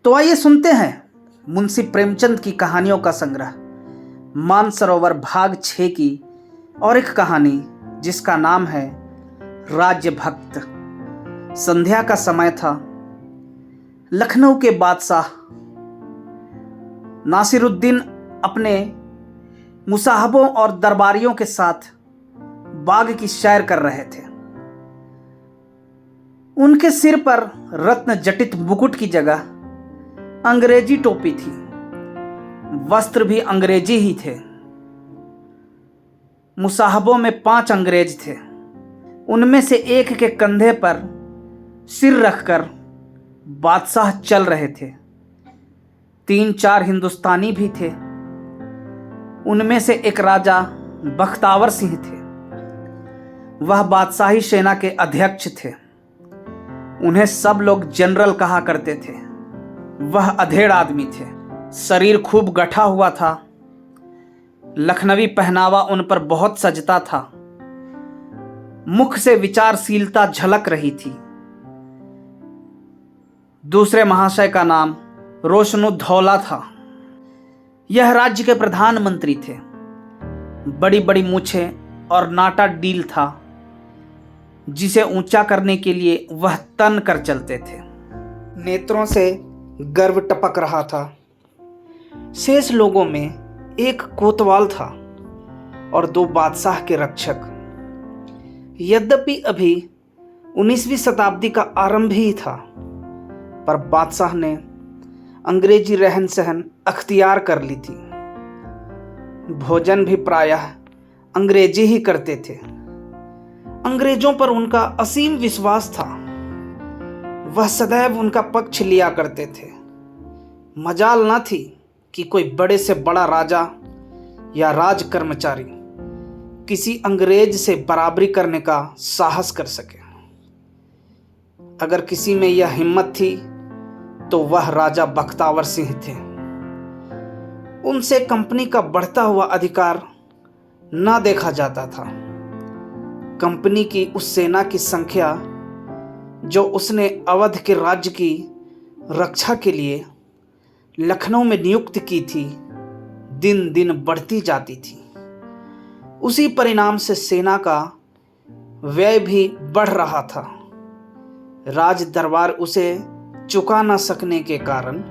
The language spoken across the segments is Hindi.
तो आइए सुनते हैं मुंशी प्रेमचंद की कहानियों का संग्रह मानसरोवर भाग 6 की और एक कहानी जिसका नाम है राज्य भक्त। संध्या का समय था। लखनऊ के बादशाह नासिरुद्दीन अपने मुसाहबों और दरबारियों के साथ बाग की सैर कर रहे थे। उनके सिर पर रत्न जटित मुकुट की जगह अंग्रेजी टोपी थी। वस्त्र भी अंग्रेजी ही थे। मुसाहबों में 5 अंग्रेज थे। उनमें से एक के कंधे पर सिर रखकर बादशाह चल रहे थे। 3-4 हिंदुस्तानी भी थे। उनमें से एक राजा बख्तावर सिंह थे। वह बादशाही सेना के अध्यक्ष थे। उन्हें सब लोग जनरल कहा करते थे। वह अधेड़ आदमी थे। शरीर खूब गठा हुआ था। लखनवी पहनावा उन पर बहुत सजता था। मुख से विचारशीलता झलक रही थी। दूसरे महाशय का नाम रोशनुद्दौला था। यह राज्य के प्रधानमंत्री थे। बड़ी बड़ी मूछें और नाटा डील था जिसे ऊंचा करने के लिए वह तन कर चलते थे। नेत्रों से गर्व टपक रहा था। शेष लोगों में एक कोतवाल था और 2 बादशाह के रक्षक। यद्यपि अभी 19वीं शताब्दी का आरंभ ही था, पर बादशाह ने अंग्रेजी रहन सहन अख्तियार कर ली थी। भोजन भी प्रायः अंग्रेजी ही करते थे। अंग्रेजों पर उनका असीम विश्वास था। वह सदैव उनका पक्ष लिया करते थे। मजाल न थी कि कोई बड़े से बड़ा राजा या राज कर्मचारी किसी अंग्रेज से बराबरी करने का साहस कर सके। अगर किसी में यह हिम्मत थी तो वह राजा बख्तावर सिंह थे। उनसे कंपनी का बढ़ता हुआ अधिकार न देखा जाता था। कंपनी की उस सेना की संख्या जो उसने अवध के राज्य की रक्षा के लिए लखनऊ में नियुक्त की थी, दिन दिन बढ़ती जाती थी। उसी परिणाम से सेना का व्यय भी बढ़ रहा था। राज दरबार उसे चुका न सकने के कारण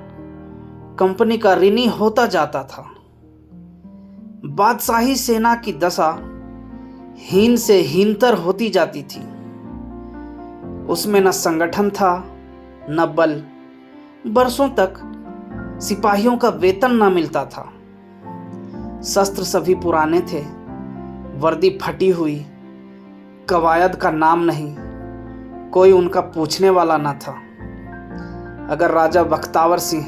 कंपनी का ऋणी होता जाता था। बादशाही सेना की दशा हीन से हीनतर होती जाती थी। उसमें न संगठन था न बल। बरसों तक सिपाहियों का वेतन न मिलता था। शस्त्र सभी पुराने थे। वर्दी फटी हुई। कवायद का नाम नहीं। कोई उनका पूछने वाला न था। अगर राजा बख्तावर सिंह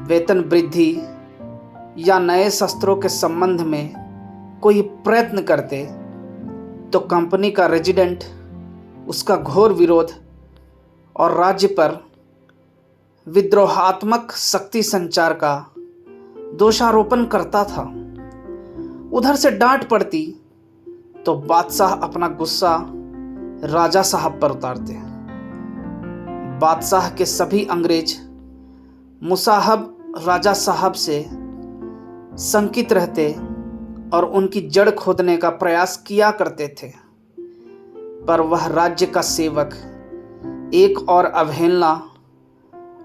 वेतन वृद्धि या नए शस्त्रों के संबंध में कोई प्रयत्न करते तो कंपनी का रेजिडेंट उसका घोर विरोध और राज्य पर विद्रोहात्मक शक्ति संचार का दोषारोपण करता था। उधर से डांट पड़ती तो बादशाह अपना गुस्सा राजा साहब पर उतारते। बादशाह के सभी अंग्रेज मुसाहब राजा साहब से शंकित रहते और उनकी जड़ खोदने का प्रयास किया करते थे। पर वह राज्य का सेवक एक और अवहेलना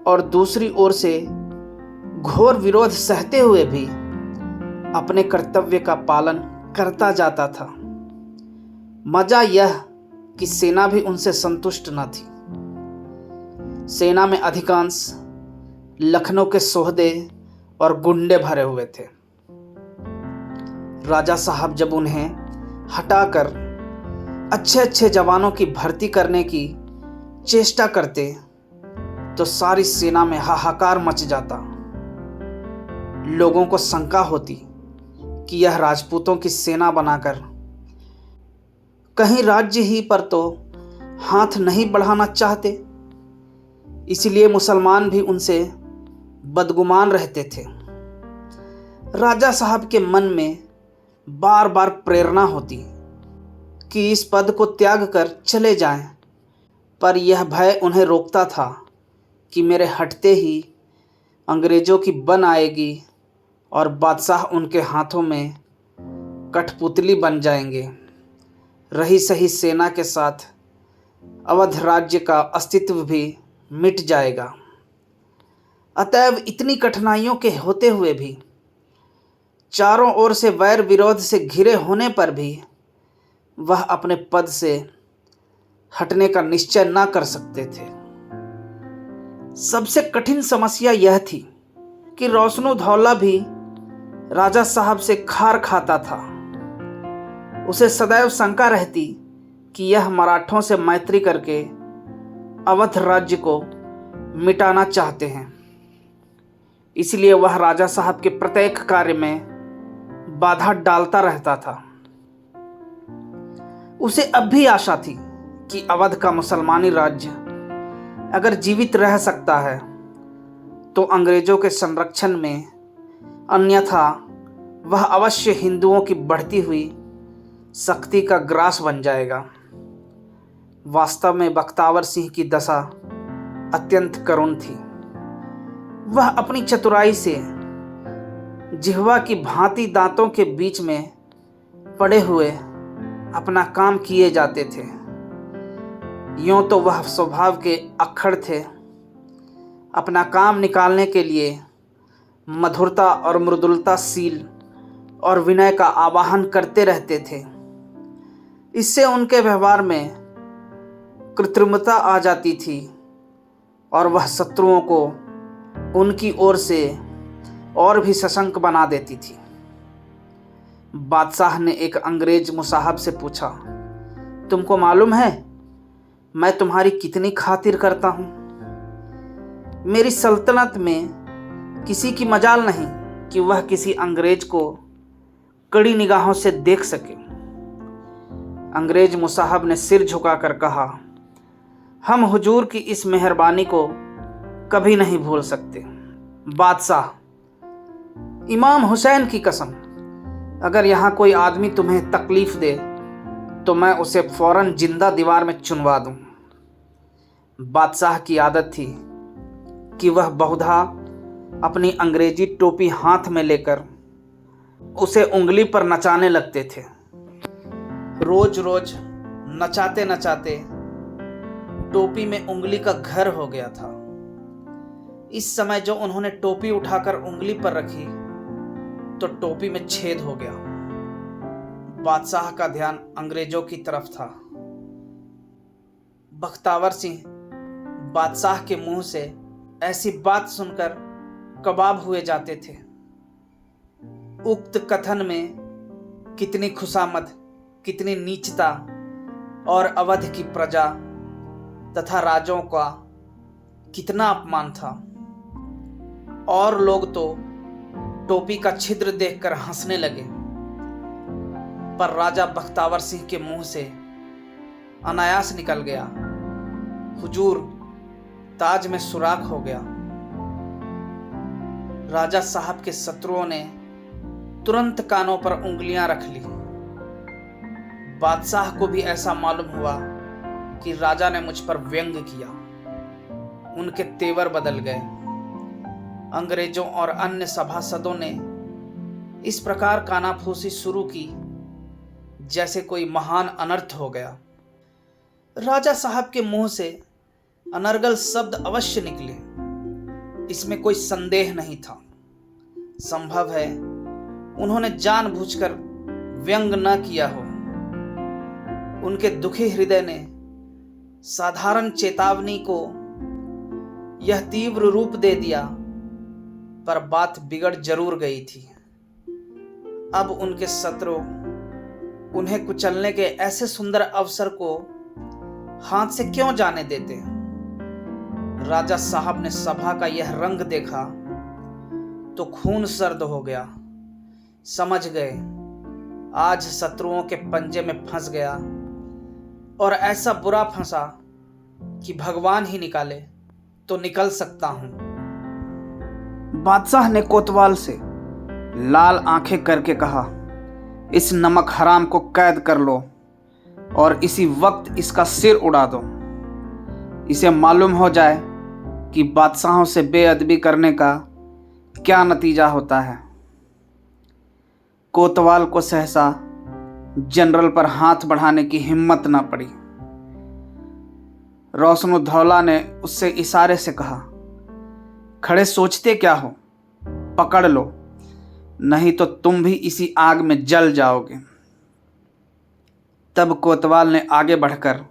और दूसरी ओर से घोर विरोध सहते हुए भी अपने कर्तव्य का पालन करता जाता था। मजा यह कि सेना भी उनसे संतुष्ट न थी। सेना में अधिकांश लखनऊ के सोहदे और गुंडे भरे हुए थे। राजा साहब जब उन्हें हटाकर अच्छे अच्छे जवानों की भर्ती करने की चेष्टा करते तो सारी सेना में हाहाकार मच जाता। लोगों को शंका होती कि यह राजपूतों की सेना बनाकर कहीं राज्य ही पर तो हाथ नहीं बढ़ाना चाहते। इसलिए मुसलमान भी उनसे बदगुमान रहते थे। राजा साहब के मन में बार बार प्रेरणा होती कि इस पद को त्याग कर चले जाएं, पर यह भय उन्हें रोकता था कि मेरे हटते ही अंग्रेज़ों की बन आएगी और बादशाह उनके हाथों में कठपुतली बन जाएंगे। रही सही सेना के साथ अवध राज्य का अस्तित्व भी मिट जाएगा। अतएव इतनी कठिनाइयों के होते हुए भी, चारों ओर से वैर विरोध से घिरे होने पर भी वह अपने पद से हटने का निश्चय न कर सकते थे। सबसे कठिन समस्या यह थी कि रोशनुद्दौला भी राजा साहब से खार खाता था। उसे सदैव शंका रहती कि यह मराठों से मैत्री करके अवध राज्य को मिटाना चाहते हैं। इसलिए वह राजा साहब के प्रत्येक कार्य में बाधा डालता रहता था। उसे अब भी आशा थी कि अवध का मुसलमानी राज्य अगर जीवित रह सकता है तो अंग्रेजों के संरक्षण में, अन्यथा वह अवश्य हिंदुओं की बढ़ती हुई शक्ति का ग्रास बन जाएगा। वास्तव में बख्तावर सिंह की दशा अत्यंत करुण थी। वह अपनी चतुराई से जिह्वा की भांति दांतों के बीच में पड़े हुए अपना काम किए जाते थे। यूं तो वह स्वभाव के अक्खड़ थे। अपना काम निकालने के लिए मधुरता और मृदुलताशील और विनय का आवाहन करते रहते थे। इससे उनके व्यवहार में कृत्रिमता आ जाती थी और वह शत्रुओं को उनकी ओर से और भी सशंक बना देती थी। बादशाह ने एक अंग्रेज मुसाहब से पूछा, तुमको मालूम है मैं तुम्हारी कितनी खातिर करता हूँ? मेरी सल्तनत में किसी की मजाल नहीं कि वह किसी अंग्रेज को कड़ी निगाहों से देख सके। अंग्रेज मुसाहब ने सिर झुकाकर कहा, हम हुजूर की इस मेहरबानी को कभी नहीं भूल सकते। बादशाह, इमाम हुसैन की कसम, अगर यहाँ कोई आदमी तुम्हें तकलीफ दे तो मैं उसे फौरन जिंदा दीवार में चुनवा दूं। बादशाह की आदत थी कि वह बहुधा अपनी अंग्रेजी टोपी हाथ में लेकर उसे उंगली पर नचाने लगते थे। रोज रोज नचाते नचाते टोपी में उंगली का घर हो गया था। इस समय जो उन्होंने टोपी उठाकर उंगली पर रखी तो टोपी में छेद हो गया। बादशाह का ध्यान अंग्रेजों की तरफ था। बख्तावर सिंह बादशाह के मुंह से ऐसी बात सुनकर कबाब हुए जाते थे। उक्त कथन में कितनी खुशामद, कितनी नीचता और अवध की प्रजा तथा राजाओं का कितना अपमान था। और लोग तो टोपी का छिद्र देखकर हंसने लगे, पर राजा बख्तावर सिंह के मुंह से अनायास निकल गया, हुजूर, ताज में सुराख हो गया। राजा साहब के शत्रुओं ने तुरंत कानों पर उंगलियां रख ली। बादशाह को भी ऐसा मालूम हुआ कि राजा ने मुझ पर व्यंग किया। उनके तेवर बदल गए। अंग्रेजों और अन्य सभासदों ने इस प्रकार कानाफूसी शुरू की जैसे कोई महान अनर्थ हो गया। राजा साहब के मुंह से अनर्गल शब्द अवश्य निकले, इसमें कोई संदेह नहीं था। संभव है उन्होंने जानबूझकर व्यंग न किया हो। उनके दुखी हृदय ने साधारण चेतावनी को यह तीव्र रूप दे दिया, पर बात बिगड़ जरूर गई थी। अब उनके शत्रु उन्हें कुचलने के ऐसे सुंदर अवसर को हाथ से क्यों जाने देते। राजा साहब ने सभा का यह रंग देखा तो खून सर्द हो गया। समझ गए आज शत्रुओं के पंजे में फंस गया, और ऐसा बुरा फंसा कि भगवान ही निकाले तो निकल सकता हूं। बादशाह ने कोतवाल से लाल आंखें करके कहा, इस नमक हराम को कैद कर लो और इसी वक्त इसका सिर उड़ा दो। इसे मालूम हो जाए कि बादशाहों से बेअदबी करने का क्या नतीजा होता है। कोतवाल को सहसा जनरल पर हाथ बढ़ाने की हिम्मत ना पड़ी। रोशनुद्दौला ने उससे इशारे से कहा, खड़े सोचते क्या हो, पकड़ लो, नहीं तो तुम भी इसी आग में जल जाओगे। तब कोतवाल ने आगे बढ़कर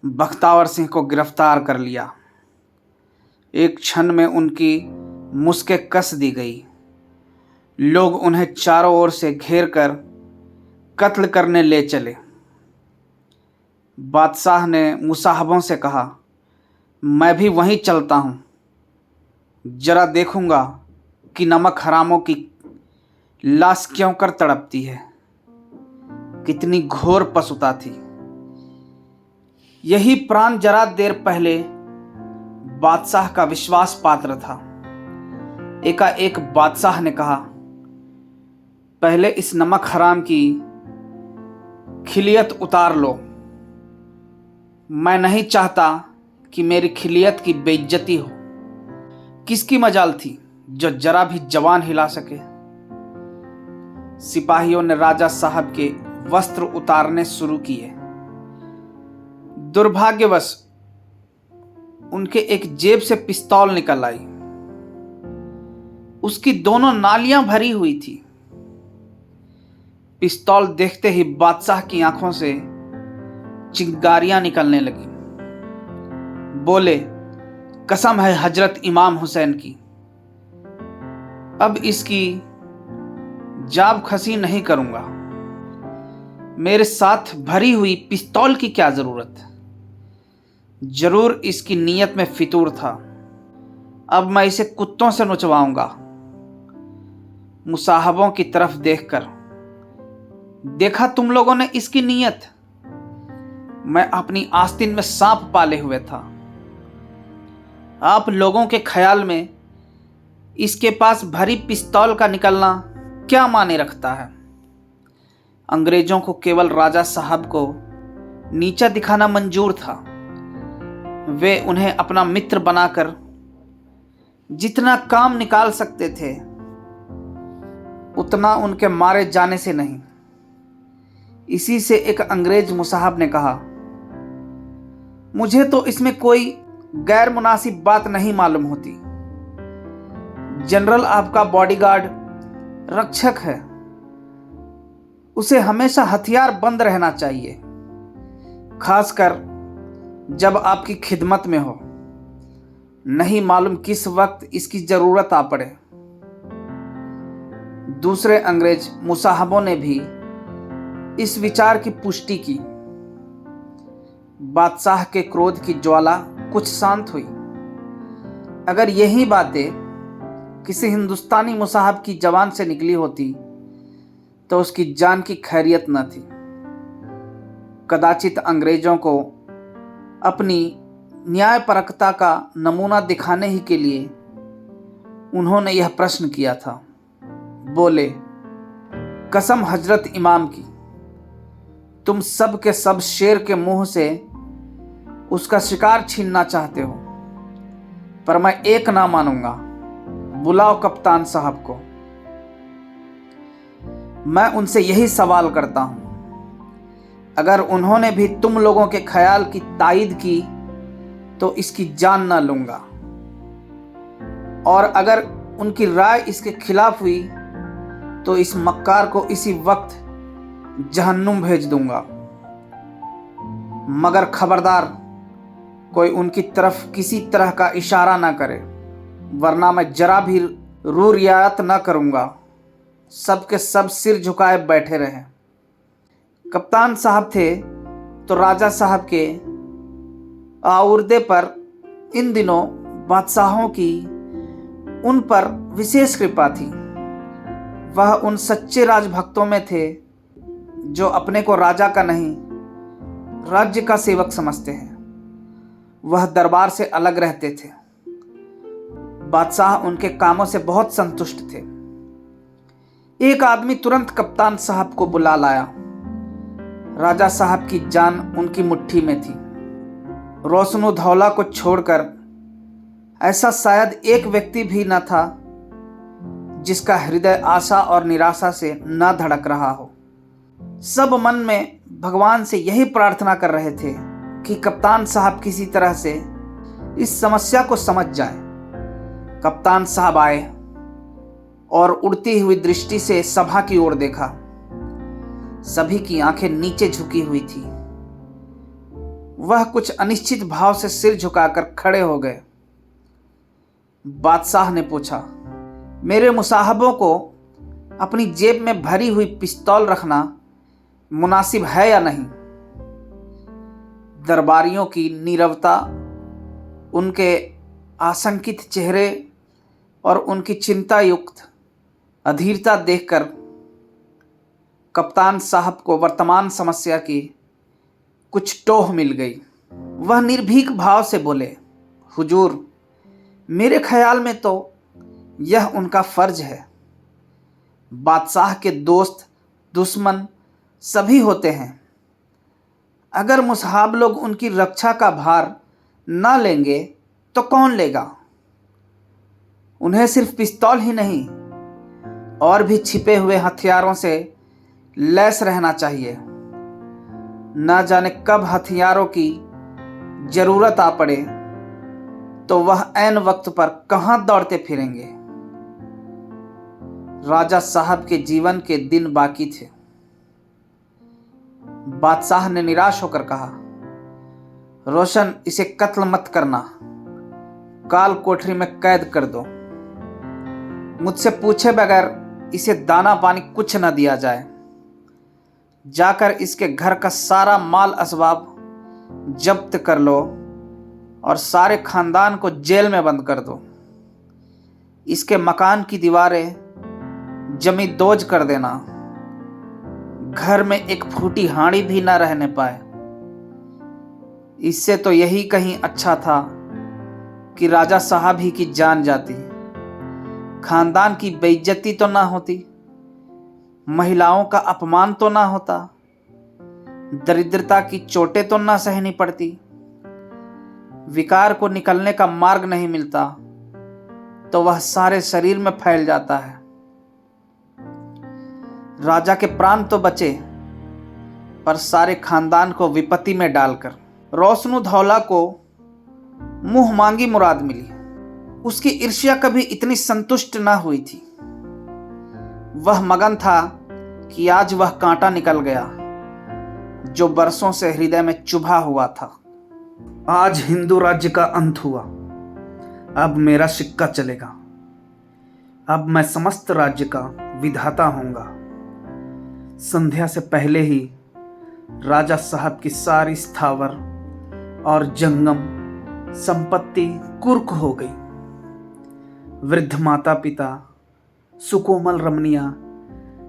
बख्तावर सिंह को गिरफ्तार कर लिया। एक क्षण में उनकी मुश्कें कस दी गई। लोग उन्हें चारों ओर से घेर कर कत्ल करने ले चले। बादशाह ने मुसाहबों से कहा, मैं भी वहीं चलता हूँ, जरा देखूंगा कि नमक हरामों की लाश क्यों कर तड़पती है। कितनी घोर पशुता थी। यही प्राण जरा देर पहले बादशाह का विश्वास पात्र था। एकाएक बादशाह ने कहा, पहले इस नमक हराम की खिलियत उतार लो। मैं नहीं चाहता कि मेरी खिलियत की बेइज्जती हो। किसकी मजाल थी जो जरा भी जवान हिला सके। सिपाहियों ने राजा साहब के वस्त्र उतारने शुरू किए। दुर्भाग्यवश उनके एक जेब से पिस्तौल निकल आई। उसकी दोनों नालियां भरी हुई थी। पिस्तौल देखते ही बादशाह की आंखों से चिंगारियां निकलने लगी। बोले, कसम है हजरत इमाम हुसैन की, अब इसकी जाब खसी नहीं करूंगा। मेरे साथ भरी हुई पिस्तौल की क्या जरूरत। जरूर इसकी नीयत में फितूर था। अब मैं इसे कुत्तों से नोचवाऊंगा। मुसाहबों की तरफ देखकर, देखा तुम लोगों ने इसकी नीयत। मैं अपनी आस्तीन में सांप पाले हुए था। आप लोगों के ख्याल में इसके पास भरी पिस्तौल का निकलना क्या माने रखता है। अंग्रेजों को केवल राजा साहब को नीचा दिखाना मंजूर था। वे उन्हें अपना मित्र बनाकर जितना काम निकाल सकते थे उतना उनके मारे जाने से नहीं। इसी से एक अंग्रेज मुसाहब ने कहा, मुझे तो इसमें कोई गैर मुनासिब बात नहीं मालूम होती। जनरल आपका बॉडीगार्ड रक्षक है, उसे हमेशा हथियार बंद रहना चाहिए, खासकर जब आपकी खिदमत में हो। नहीं मालूम किस वक्त इसकी जरूरत आ पड़े। दूसरे अंग्रेज मुसाहबों ने भी इस विचार की पुष्टि की। बादशाह के क्रोध की ज्वाला कुछ शांत हुई। अगर यही बातें किसी हिंदुस्तानी मुसाहब की जबान से निकली होती तो उसकी जान की खैरियत न थी। कदाचित अंग्रेजों को अपनी न्यायपरकता का नमूना दिखाने ही के लिए उन्होंने यह प्रश्न किया था। बोले, कसम हजरत इमाम की, तुम सब के सब शेर के मुंह से उसका शिकार छीनना चाहते हो, पर मैं एक ना मानूंगा। बुलाओ कप्तान साहब को। मैं उनसे यही सवाल करता हूं। अगर उन्होंने भी तुम लोगों के ख्याल की तायीद की तो इसकी जान ना लूंगा, और अगर उनकी राय इसके खिलाफ हुई तो इस मक्कार को इसी वक्त जहन्नुम भेज दूंगा। मगर खबरदार कोई उनकी तरफ किसी तरह का इशारा ना करे, वरना मैं जरा भी रू रियायत ना करूंगा। सबके सब सिर झुकाए बैठे रहे। कप्तान साहब थे तो राजा साहब के आउर्दे पर इन दिनों बादशाहों की उन पर विशेष कृपा थी। वह उन सच्चे राजभक्तों में थे जो अपने को राजा का नहीं राज्य का सेवक समझते हैं। वह दरबार से अलग रहते थे। बादशाह उनके कामों से बहुत संतुष्ट थे। एक आदमी तुरंत कप्तान साहब को बुला लाया। राजा साहब की जान उनकी मुट्ठी में थी। रोशनुद्दौला को छोड़कर ऐसा शायद एक व्यक्ति भी न था जिसका हृदय आशा और निराशा से न धड़क रहा हो। सब मन में भगवान से यही प्रार्थना कर रहे थे कि कप्तान साहब किसी तरह से इस समस्या को समझ जाए। कप्तान साहब आए और उड़ती हुई दृष्टि से सभा की ओर देखा। सभी की आंखें नीचे झुकी हुई थी। वह कुछ अनिश्चित भाव से सिर झुकाकर खड़े हो गए। बादशाह ने पूछा, मेरे मुसाहबों को अपनी जेब में भरी हुई पिस्तौल रखना मुनासिब है या नहीं? दरबारियों की नीरवता, उनके आशंकित चेहरे और उनकी चिंता युक्त अधीरता देखकर कप्तान साहब को वर्तमान समस्या की कुछ टोह मिल गई। वह निर्भीक भाव से बोले, हुजूर, मेरे ख्याल में तो यह उनका फर्ज है। बादशाह के दोस्त दुश्मन सभी होते हैं। अगर मुसाहब लोग उनकी रक्षा का भार ना लेंगे तो कौन लेगा? उन्हें सिर्फ पिस्तौल ही नहीं और भी छिपे हुए हथियारों से लैस रहना चाहिए। न जाने कब हथियारों की जरूरत आ पड़े तो वह ऐन वक्त पर कहां दौड़ते फिरेंगे। राजा साहब के जीवन के दिन बाकी थे। बादशाह ने निराश होकर कहा, रोशन, इसे कत्ल मत करना, काल कोठरी में कैद कर दो। मुझसे पूछे बगैर इसे दाना पानी कुछ न दिया जाए। जाकर इसके घर का सारा माल असबाब जब्त कर लो और सारे खानदान को जेल में बंद कर दो। इसके मकान की दीवारें जमी दोज कर देना। घर में एक फूटी हांडी भी ना रहने पाए। इससे तो यही कहीं अच्छा था कि राजा साहब ही की जान जाती, खानदान की बेइज्जती तो ना होती, महिलाओं का अपमान तो ना होता, दरिद्रता की चोटें तो ना सहनी पड़ती, विकार को निकलने का मार्ग नहीं मिलता तो वह सारे शरीर में फैल जाता है। राजा के प्राण तो बचे पर सारे खानदान को विपत्ति में डालकर रोशनुद्दौला को मुंह मांगी मुराद मिली। उसकी ईर्ष्या कभी इतनी संतुष्ट ना हुई थी। वह मगन था कि आज वह कांटा निकल गया जो बरसों से हृदय में चुभा हुआ था। आज हिंदू राज्य का अंत हुआ। अब मेरा सिक्का चलेगा। अब मैं समस्त राज्य का विधाता होऊंगा। संध्या से पहले ही राजा साहब की सारी स्थावर और जंगम संपत्ति कुर्क हो गई। वृद्ध माता पिता, सुकोमल रमणियां,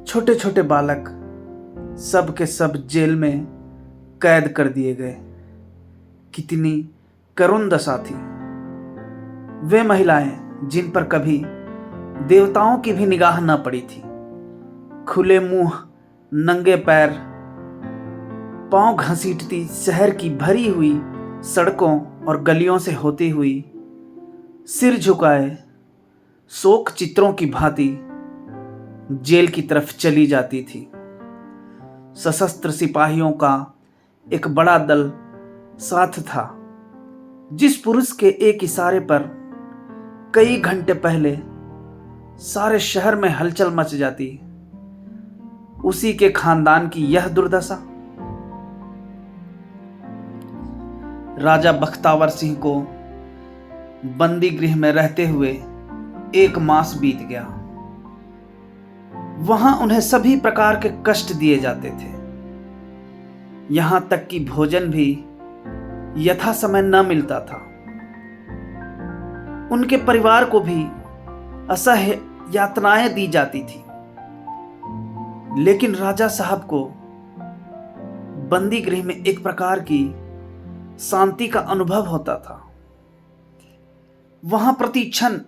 छोटे छोटे बालक सब के सब जेल में कैद कर दिए गए। कितनी करुण दशा थी। वे महिलाएं जिन पर कभी देवताओं की भी निगाह न पड़ी थी, खुले मुंह, नंगे पैर, पांव घसीटती शहर की भरी हुई सड़कों और गलियों से होती हुई, सिर झुकाए शोक चित्रों की भांति जेल की तरफ चली जाती थी। सशस्त्र सिपाहियों का एक बड़ा दल साथ था। जिस पुरुष के एक इशारे पर कई घंटे पहले सारे शहर में हलचल मच जाती, उसी के खानदान की यह दुर्दशा। राजा बख्तावर सिंह को बंदी गृह में रहते हुए 1 मास बीत गया। वहां उन्हें सभी प्रकार के कष्ट दिए जाते थे। यहां तक कि भोजन भी यथा समय न मिलता था। उनके परिवार को भी असह्य यातनाएं दी जाती थी। लेकिन राजा साहब को बंदी गृह में एक प्रकार की शांति का अनुभव होता था। वहां प्रति क्षण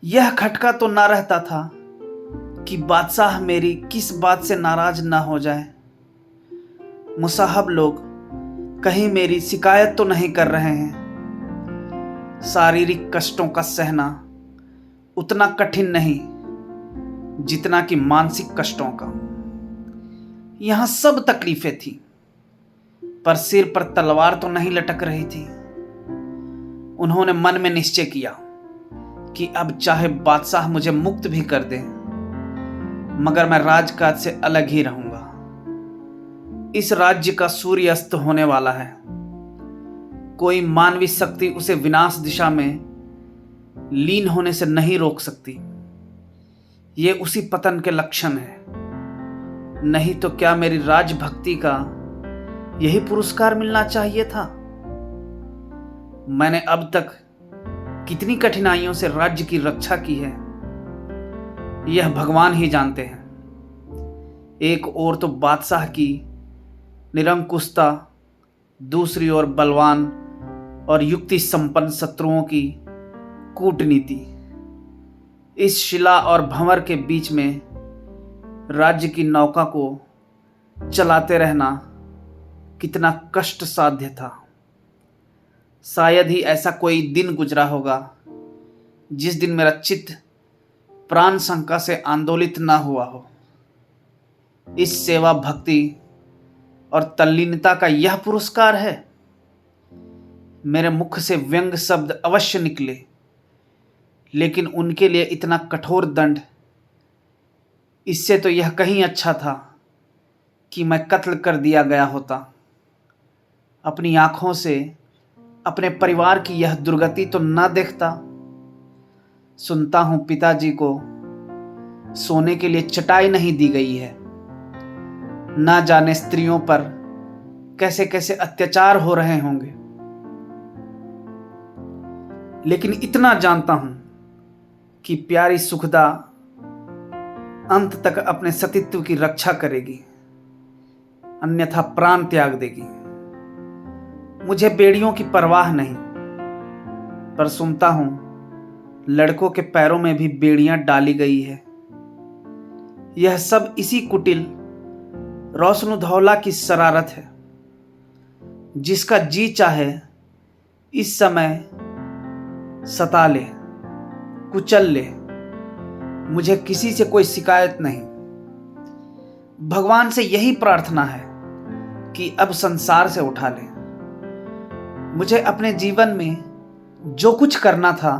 यह खटका तो ना रहता था कि बादशाह मेरी किस बात से नाराज ना हो जाए, मुसाहब लोग कहीं मेरी शिकायत तो नहीं कर रहे हैं। शारीरिक कष्टों का सहना उतना कठिन नहीं जितना कि मानसिक कष्टों का। यहां सब तकलीफें थी, पर सिर पर तलवार तो नहीं लटक रही थी। उन्होंने मन में निश्चय किया कि अब चाहे बादशाह मुझे मुक्त भी कर दे, मगर मैं राजकाज से अलग ही रहूंगा। इस राज्य का सूर्य अस्त होने वाला है। कोई मानवीय शक्ति उसे विनाश दिशा में लीन होने से नहीं रोक सकती। ये उसी पतन के लक्षण है। नहीं तो क्या मेरी राजभक्ति का यही पुरस्कार मिलना चाहिए था? मैंने अब तक कितनी कठिनाइयों से राज्य की रक्षा की है, यह भगवान ही जानते हैं। एक ओर तो बादशाह की निरंकुशता, दूसरी ओर बलवान और युक्ति संपन्न शत्रुओं की कूटनीति। इस शिला और भंवर के बीच में राज्य की नौका को चलाते रहना कितना कष्ट साध्य था। शायद ही ऐसा कोई दिन गुजरा होगा जिस दिन मेरा चित्त प्राण शंका से आंदोलित ना हुआ हो। इस सेवा, भक्ति और तल्लीनता का यह पुरस्कार है। मेरे मुख से व्यंग शब्द अवश्य निकले, लेकिन उनके लिए इतना कठोर दंड, इससे तो यह कहीं अच्छा था कि मैं कत्ल कर दिया गया होता। अपनी आंखों से अपने परिवार की यह दुर्गति तो ना देखता। सुनता हूं पिताजी को सोने के लिए चटाई नहीं दी गई है। ना जाने स्त्रियों पर कैसे कैसे अत्याचार हो रहे होंगे। लेकिन इतना जानता हूं कि प्यारी सुखदा अंत तक अपने सतीत्व की रक्षा करेगी, अन्यथा प्राण त्याग देगी। मुझे बेड़ियों की परवाह नहीं, पर सुनता हूं लड़कों के पैरों में भी बेड़ियां डाली गई है। यह सब इसी कुटिल रोशनुद्धौला की शरारत है, जिसका जी चाहे इस समय सता ले, कुचल ले। मुझे किसी से कोई शिकायत नहीं। भगवान से यही प्रार्थना है कि अब संसार से उठा ले। मुझे अपने जीवन में जो कुछ करना था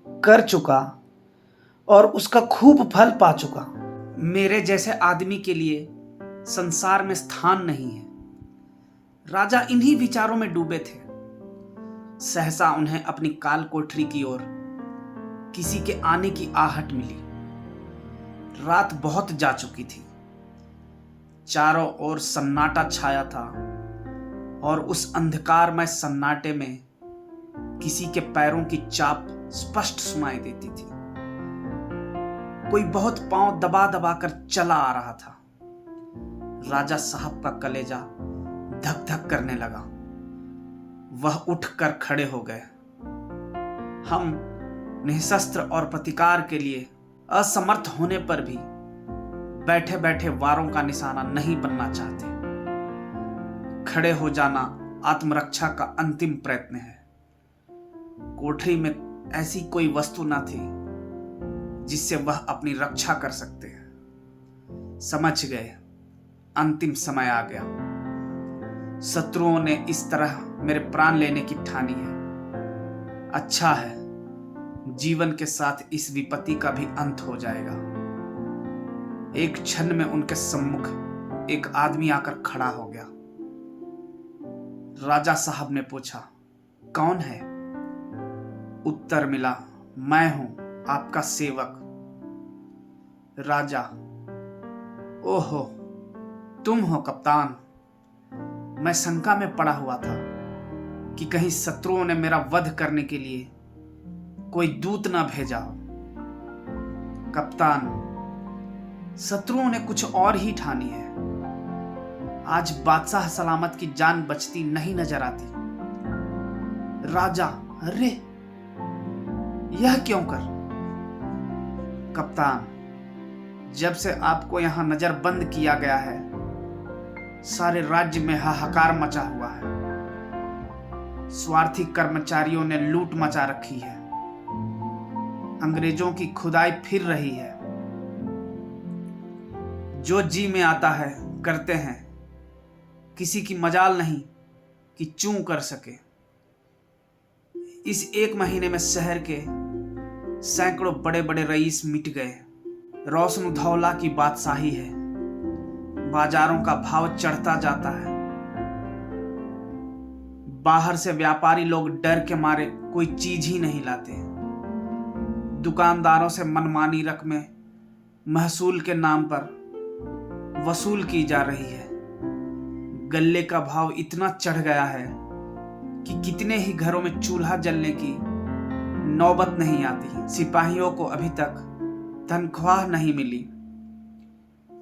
कर चुका और उसका खूब फल पा चुका। मेरे जैसे आदमी के लिए संसार में स्थान नहीं है। राजा इन्हीं विचारों में डूबे थे। सहसा उन्हें अपनी काल कोठरी की ओर किसी के आने की आहट मिली। रात बहुत जा चुकी थी। चारों ओर सन्नाटा छाया था और उस अंधकारमय सन्नाटे में किसी के पैरों की चाप स्पष्ट सुनाई देती थी। कोई बहुत पांव दबा दबा कर चला आ रहा था। राजा साहब का कलेजा धक धक करने लगा। वह उठकर खड़े हो गए। हम निःशस्त्र और प्रतिकार के लिए असमर्थ होने पर भी बैठे बैठे वारों का निशाना नहीं बनना चाहते। खड़े हो जाना आत्मरक्षा का अंतिम प्रयत्न है। कोठरी में ऐसी कोई वस्तु न थी जिससे वह अपनी रक्षा कर सकते हैं। समझ गए, अंतिम समय आ गया। शत्रुओं ने इस तरह मेरे प्राण लेने की ठानी है। अच्छा है, जीवन के साथ इस विपत्ति का भी अंत हो जाएगा। एक क्षण में उनके सम्मुख एक आदमी आकर खड़ा हो गया। राजा साहब ने पूछा, कौन है? उत्तर मिला, मैं हूं आपका सेवक। राजा, ओहो, तुम हो कप्तान। मैं शंका में पड़ा हुआ था कि कहीं शत्रुओं ने मेरा वध करने के लिए कोई दूत ना भेजा हो। कप्तान, शत्रुओं ने कुछ और ही ठानी है। आज बादशाह सलामत की जान बचती नहीं नजर आती। राजा, अरे यह क्यों कर? कप्तान, जब से आपको यहां नजरबंद किया गया है, सारे राज्य में हाहाकार मचा हुआ है। स्वार्थी कर्मचारियों ने लूट मचा रखी है। अंग्रेजों की खुदाई फिर रही है। जो जी में आता है करते हैं, किसी की मजाल नहीं कि चूं कर सके। इस 1 महीने में शहर के सैकड़ों बड़े बड़े रईस मिट गए। रोशनुद्दौला की बादशाही है। बाजारों का भाव चढ़ता जाता है। बाहर से व्यापारी लोग डर के मारे कोई चीज ही नहीं लाते। दुकानदारों से मनमानी रकमें महसूल के नाम पर वसूल की जा रही है। गल्ले का भाव इतना चढ़ गया है कि कितने ही घरों में चूल्हा जलने की नौबत नहीं आती। सिपाहियों को अभी तक तनख्वाह नहीं मिली।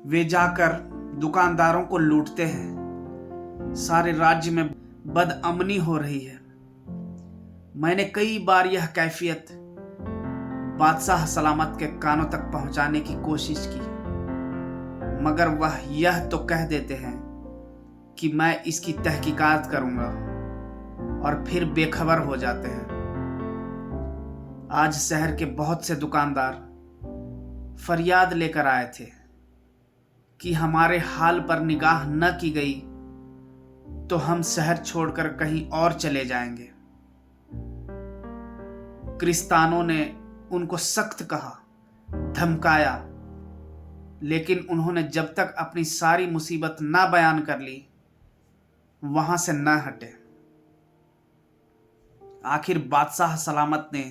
वे जाकर दुकानदारों को लूटते हैं। सारे राज्य में बदअमनी हो रही है। मैंने कई बार यह कैफियत बादशाह सलामत के कानों तक पहुंचाने की कोशिश की, मगर वह यह तो कह देते हैं कि मैं इसकी तहकीकात करूंगा और फिर बेखबर हो जाते हैं। आज शहर के बहुत से दुकानदार फरियाद लेकर आए थे कि हमारे हाल पर निगाह न की गई तो हम शहर छोड़कर कहीं और चले जाएंगे। क्रिस्तानों ने उनको सख्त कहा, धमकाया, लेकिन उन्होंने जब तक अपनी सारी मुसीबत ना बयान कर ली वहां से न हटे। आखिर बादशाह सलामत ने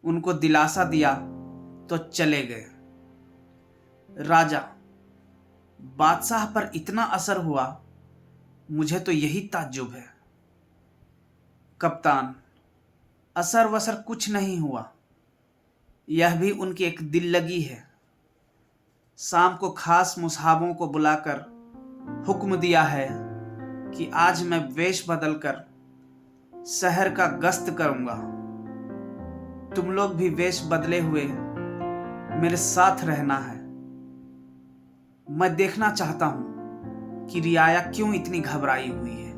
उनको दिलासा दिया तो चले गए। राजा, बादशाह पर इतना असर हुआ, मुझे तो यही ताज्जुब है। कप्तान, असर वसर कुछ नहीं हुआ। यह भी उनकी एक दिल लगी है। शाम को खास मुसाहबों को बुलाकर हुक्म दिया है कि आज मैं वेश बदलकर शहर का गश्त करूंगा। तुम लोग भी वेश बदले हुए मेरे साथ रहना है। मैं देखना चाहता हूं कि रियाया क्यों इतनी घबराई हुई है।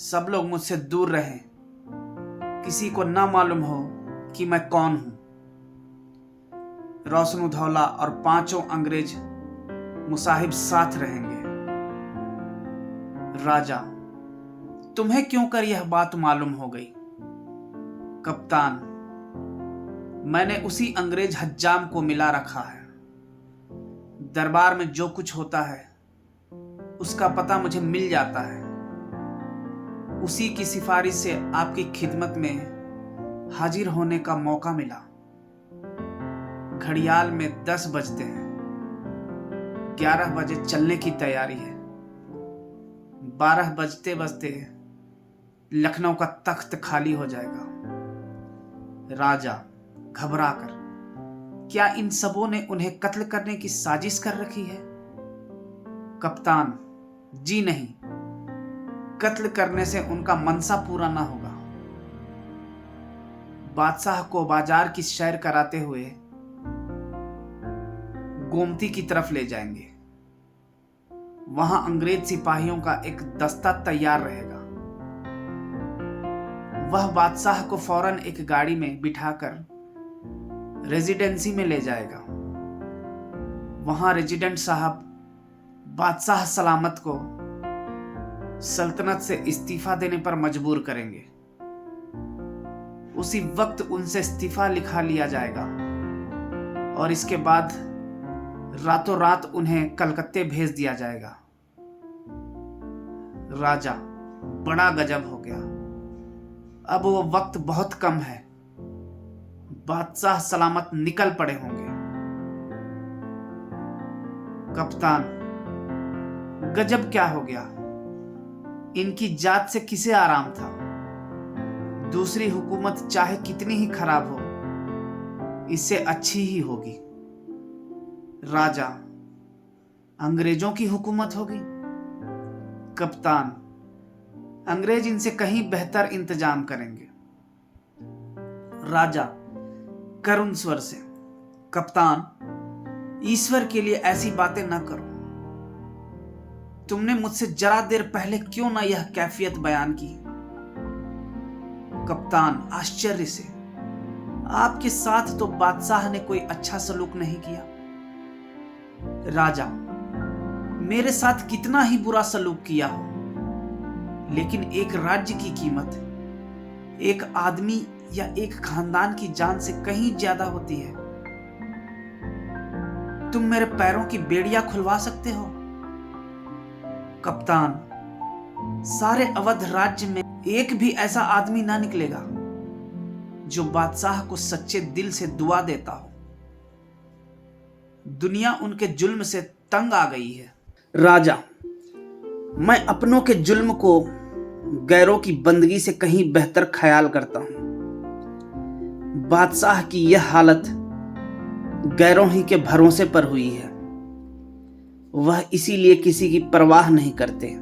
सब लोग मुझसे दूर रहें, किसी को ना मालूम हो कि मैं कौन हूं। रोशनुद्दौला और 5 अंग्रेज मुसाहिब साथ रहेंगे। राजा, तुम्हें क्यों कर यह बात मालूम हो गई? कप्तान, मैंने उसी अंग्रेज हज्जाम को मिला रखा है। दरबार में जो कुछ होता है उसका पता मुझे मिल जाता है। उसी की सिफारिश से आपकी खिदमत में हाजिर होने का मौका मिला। घड़ियाल में 10 बजते हैं। 11 बजे चलने की तैयारी है। 12 बजते बजते लखनऊ का तख्त खाली हो जाएगा। राजा घबराकर, क्या इन सबों ने उन्हें कत्ल करने की साजिश कर रखी है? कप्तान, जी नहीं, कत्ल करने से उनका मनसा पूरा ना होगा। बादशाह को बाजार की सैर कराते हुए गोमती की तरफ ले जाएंगे। वहां अंग्रेज सिपाहियों का एक दस्ता तैयार रहेगा। वह बादशाह को फौरन एक गाड़ी में बिठाकर रेजिडेंसी में ले जाएगा। वहां रेजिडेंट साहब बादशाह सलामत को सल्तनत से इस्तीफा देने पर मजबूर करेंगे। उसी वक्त उनसे इस्तीफा लिखा लिया जाएगा और इसके बाद रातों रात उन्हें कलकत्ते भेज दिया जाएगा। राजा, बड़ा गजब हो गया। अब वो वक्त बहुत कम है। बादशाह सलामत निकल पड़े होंगे। कप्तान, गजब क्या हो गया? इनकी जात से किसे आराम था? दूसरी हुकूमत चाहे कितनी ही खराब हो, इससे अच्छी ही होगी। राजा, अंग्रेजों की हुकूमत होगी। कप्तान, अंग्रेज इनसे कहीं बेहतर इंतजाम करेंगे। राजा करुण स्वर से, कप्तान, ईश्वर के लिए ऐसी बातें ना करो। तुमने मुझसे जरा देर पहले क्यों ना यह कैफियत बयान की? कप्तान आश्चर्य से, आपके साथ तो बादशाह ने कोई अच्छा सलूक नहीं किया। राजा, मेरे साथ कितना ही बुरा सलूक किया हो, लेकिन एक राज्य की कीमत एक आदमी या एक खानदान की जान से कहीं ज्यादा होती है। तुम मेरे पैरों की बेड़ियां खुलवा सकते हो। कप्तान, सारे अवध राज्य में एक भी ऐसा आदमी ना निकलेगा जो बादशाह को सच्चे दिल से दुआ देता हो। दुनिया उनके जुल्म से तंग आ गई है। राजा, मैं अपनों के जुल्म को गैरों की बंदगी से कहीं बेहतर ख्याल करता हूं। बादशाह की यह हालत गैरों ही के भरोसे पर हुई है। वह इसीलिए किसी की परवाह नहीं करते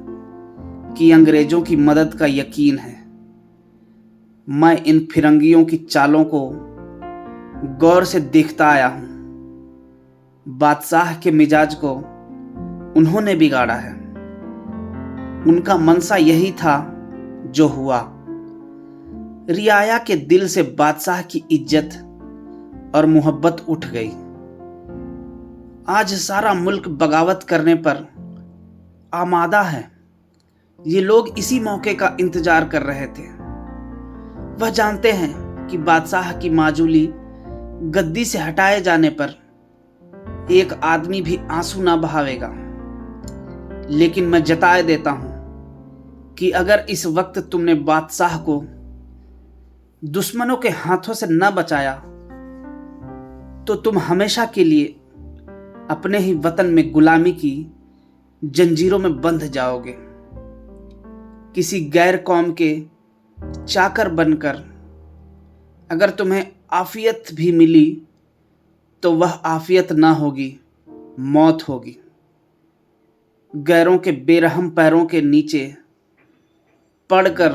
कि अंग्रेजों की मदद का यकीन है। मैं इन फिरंगियों की चालों को गौर से देखता आया हूं। बादशाह के मिजाज को उन्होंने बिगाड़ा है। उनका मनसा यही था जो हुआ। रियाया के दिल से बादशाह की इज्जत और मोहब्बत उठ गई। आज सारा मुल्क बगावत करने पर आमादा है। ये लोग इसी मौके का इंतजार कर रहे थे। वह जानते हैं कि बादशाह की माजूली गद्दी से हटाए जाने पर एक आदमी भी आंसू ना बहावेगा। लेकिन मैं जताए देता हूं कि अगर इस वक्त तुमने बादशाह को दुश्मनों के हाथों से न बचाया तो तुम हमेशा के लिए अपने ही वतन में गुलामी की जंजीरों में बंध जाओगे। किसी गैर कौम के चाकर बनकर अगर तुम्हें आफियत भी मिली तो वह आफियत ना होगी, मौत होगी। गैरों के बेरहम पैरों के नीचे पड़कर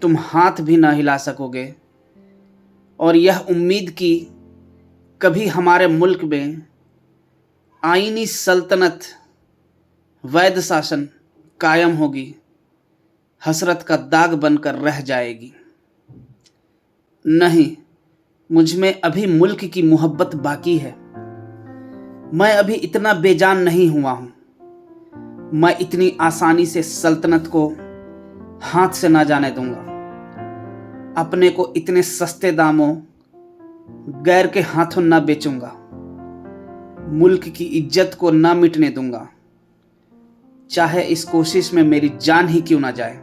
तुम हाथ भी ना हिला सकोगे। और यह उम्मीद कि कभी हमारे मुल्क में आईनी सल्तनत, वैध शासन कायम होगी, हसरत का दाग बनकर रह जाएगी। नहीं, मुझ में अभी मुल्क की मोहब्बत बाकी है। मैं अभी इतना बेजान नहीं हुआ हूं। मैं इतनी आसानी से सल्तनत को हाथ से ना जाने दूंगा। अपने को इतने सस्ते दामों गैर के हाथों ना बेचूंगा। मुल्क की इज्जत को ना मिटने दूंगा, चाहे इस कोशिश में मेरी जान ही क्यों ना जाए।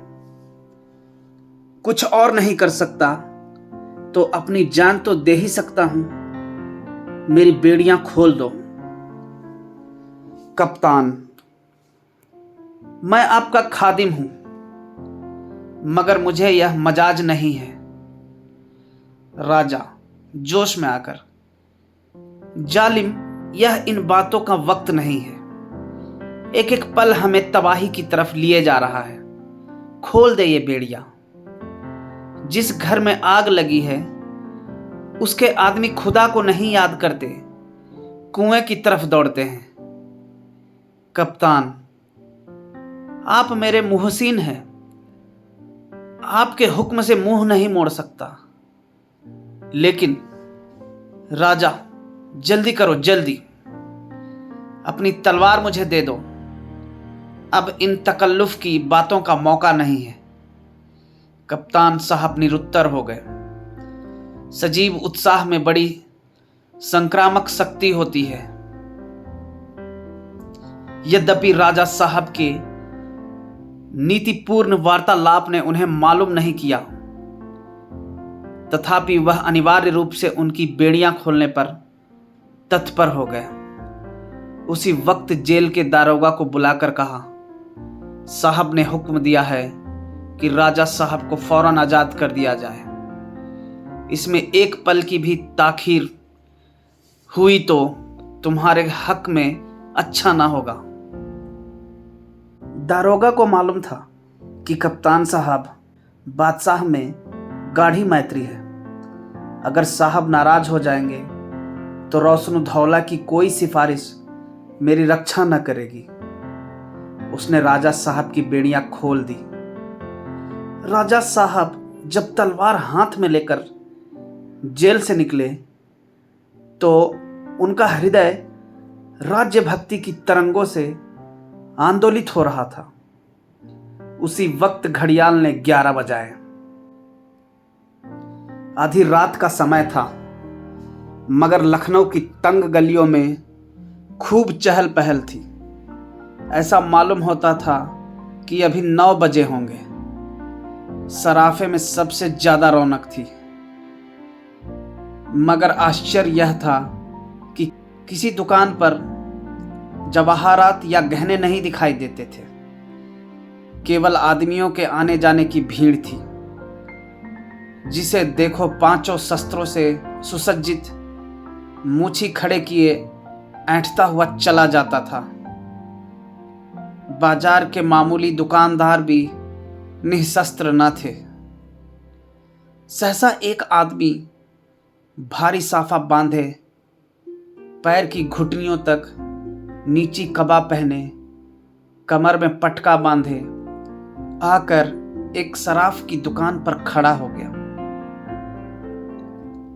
कुछ और नहीं कर सकता तो अपनी जान तो दे ही सकता हूं। मेरी बेड़ियां खोल दो। कप्तान, मैं आपका खादिम हूं, मगर मुझे यह मजाज नहीं है। राजा जोश में आकर, जालिम, यह इन बातों का वक्त नहीं है। एक एक पल हमें तबाही की तरफ लिए जा रहा है। खोल दे ये बेड़ियां। जिस घर में आग लगी है उसके आदमी खुदा को नहीं याद करते, कुएं की तरफ दौड़ते हैं। कप्तान, आप मेरे मुहसिन हैं। आपके हुक्म से मुंह नहीं मोड़ सकता। लेकिन राजा, जल्दी करो, जल्दी। अपनी तलवार मुझे दे दो। अब इन तकल्लुफ की बातों का मौका नहीं है। कप्तान साहब निरुत्तर हो गए। सजीव उत्साह में बड़ी संक्रामक शक्ति होती है। यद्यपि राजा साहब के नीतिपूर्ण वार्तालाप ने उन्हें मालूम नहीं किया, तथापि वह अनिवार्य रूप से उनकी बेड़ियां खोलने पर तत्पर हो गए। उसी वक्त जेल के दारोगा को बुलाकर कहा, साहब ने हुक्म दिया है कि राजा साहब को फौरन आजाद कर दिया जाए। इसमें एक पल की भी ताखीर हुई तो तुम्हारे हक में अच्छा ना होगा। दारोगा को मालूम था कि कप्तान साहब बादशाह में गाढ़ी मैत्री है। अगर साहब नाराज हो जाएंगे तो रोशनुद्दौला की कोई सिफारिश मेरी रक्षा न करेगी। उसने राजा साहब की बेड़ियां खोल दी। राजा साहब जब तलवार हाथ में लेकर जेल से निकले तो उनका हृदय राज्य भक्ति की तरंगों से आंदोलित हो रहा था। उसी वक्त घड़ियाल ने 11 बजाए। आधी रात का समय था, मगर लखनऊ की तंग गलियों में खूब चहल पहल थी। ऐसा मालूम होता था कि अभी 9 बजे होंगे। सराफे में सबसे ज्यादा रौनक थी, मगर आश्चर्य यह था कि किसी दुकान पर जवाहरात या गहने नहीं दिखाई देते थे। केवल आदमियों के आने जाने की भीड़ थी। जिसे देखो पांचों शस्त्रों से सुसज्जित, मूछी खड़े किए ऐंठता हुआ चला जाता था। बाजार के मामूली दुकानदार भी निःशस्त्र न थे। सहसा एक आदमी भारी साफा बांधे, पैर की घुटनियों तक नीची कबा पहने, कमर में पटका बांधे आकर एक सराफ की दुकान पर खड़ा हो गया।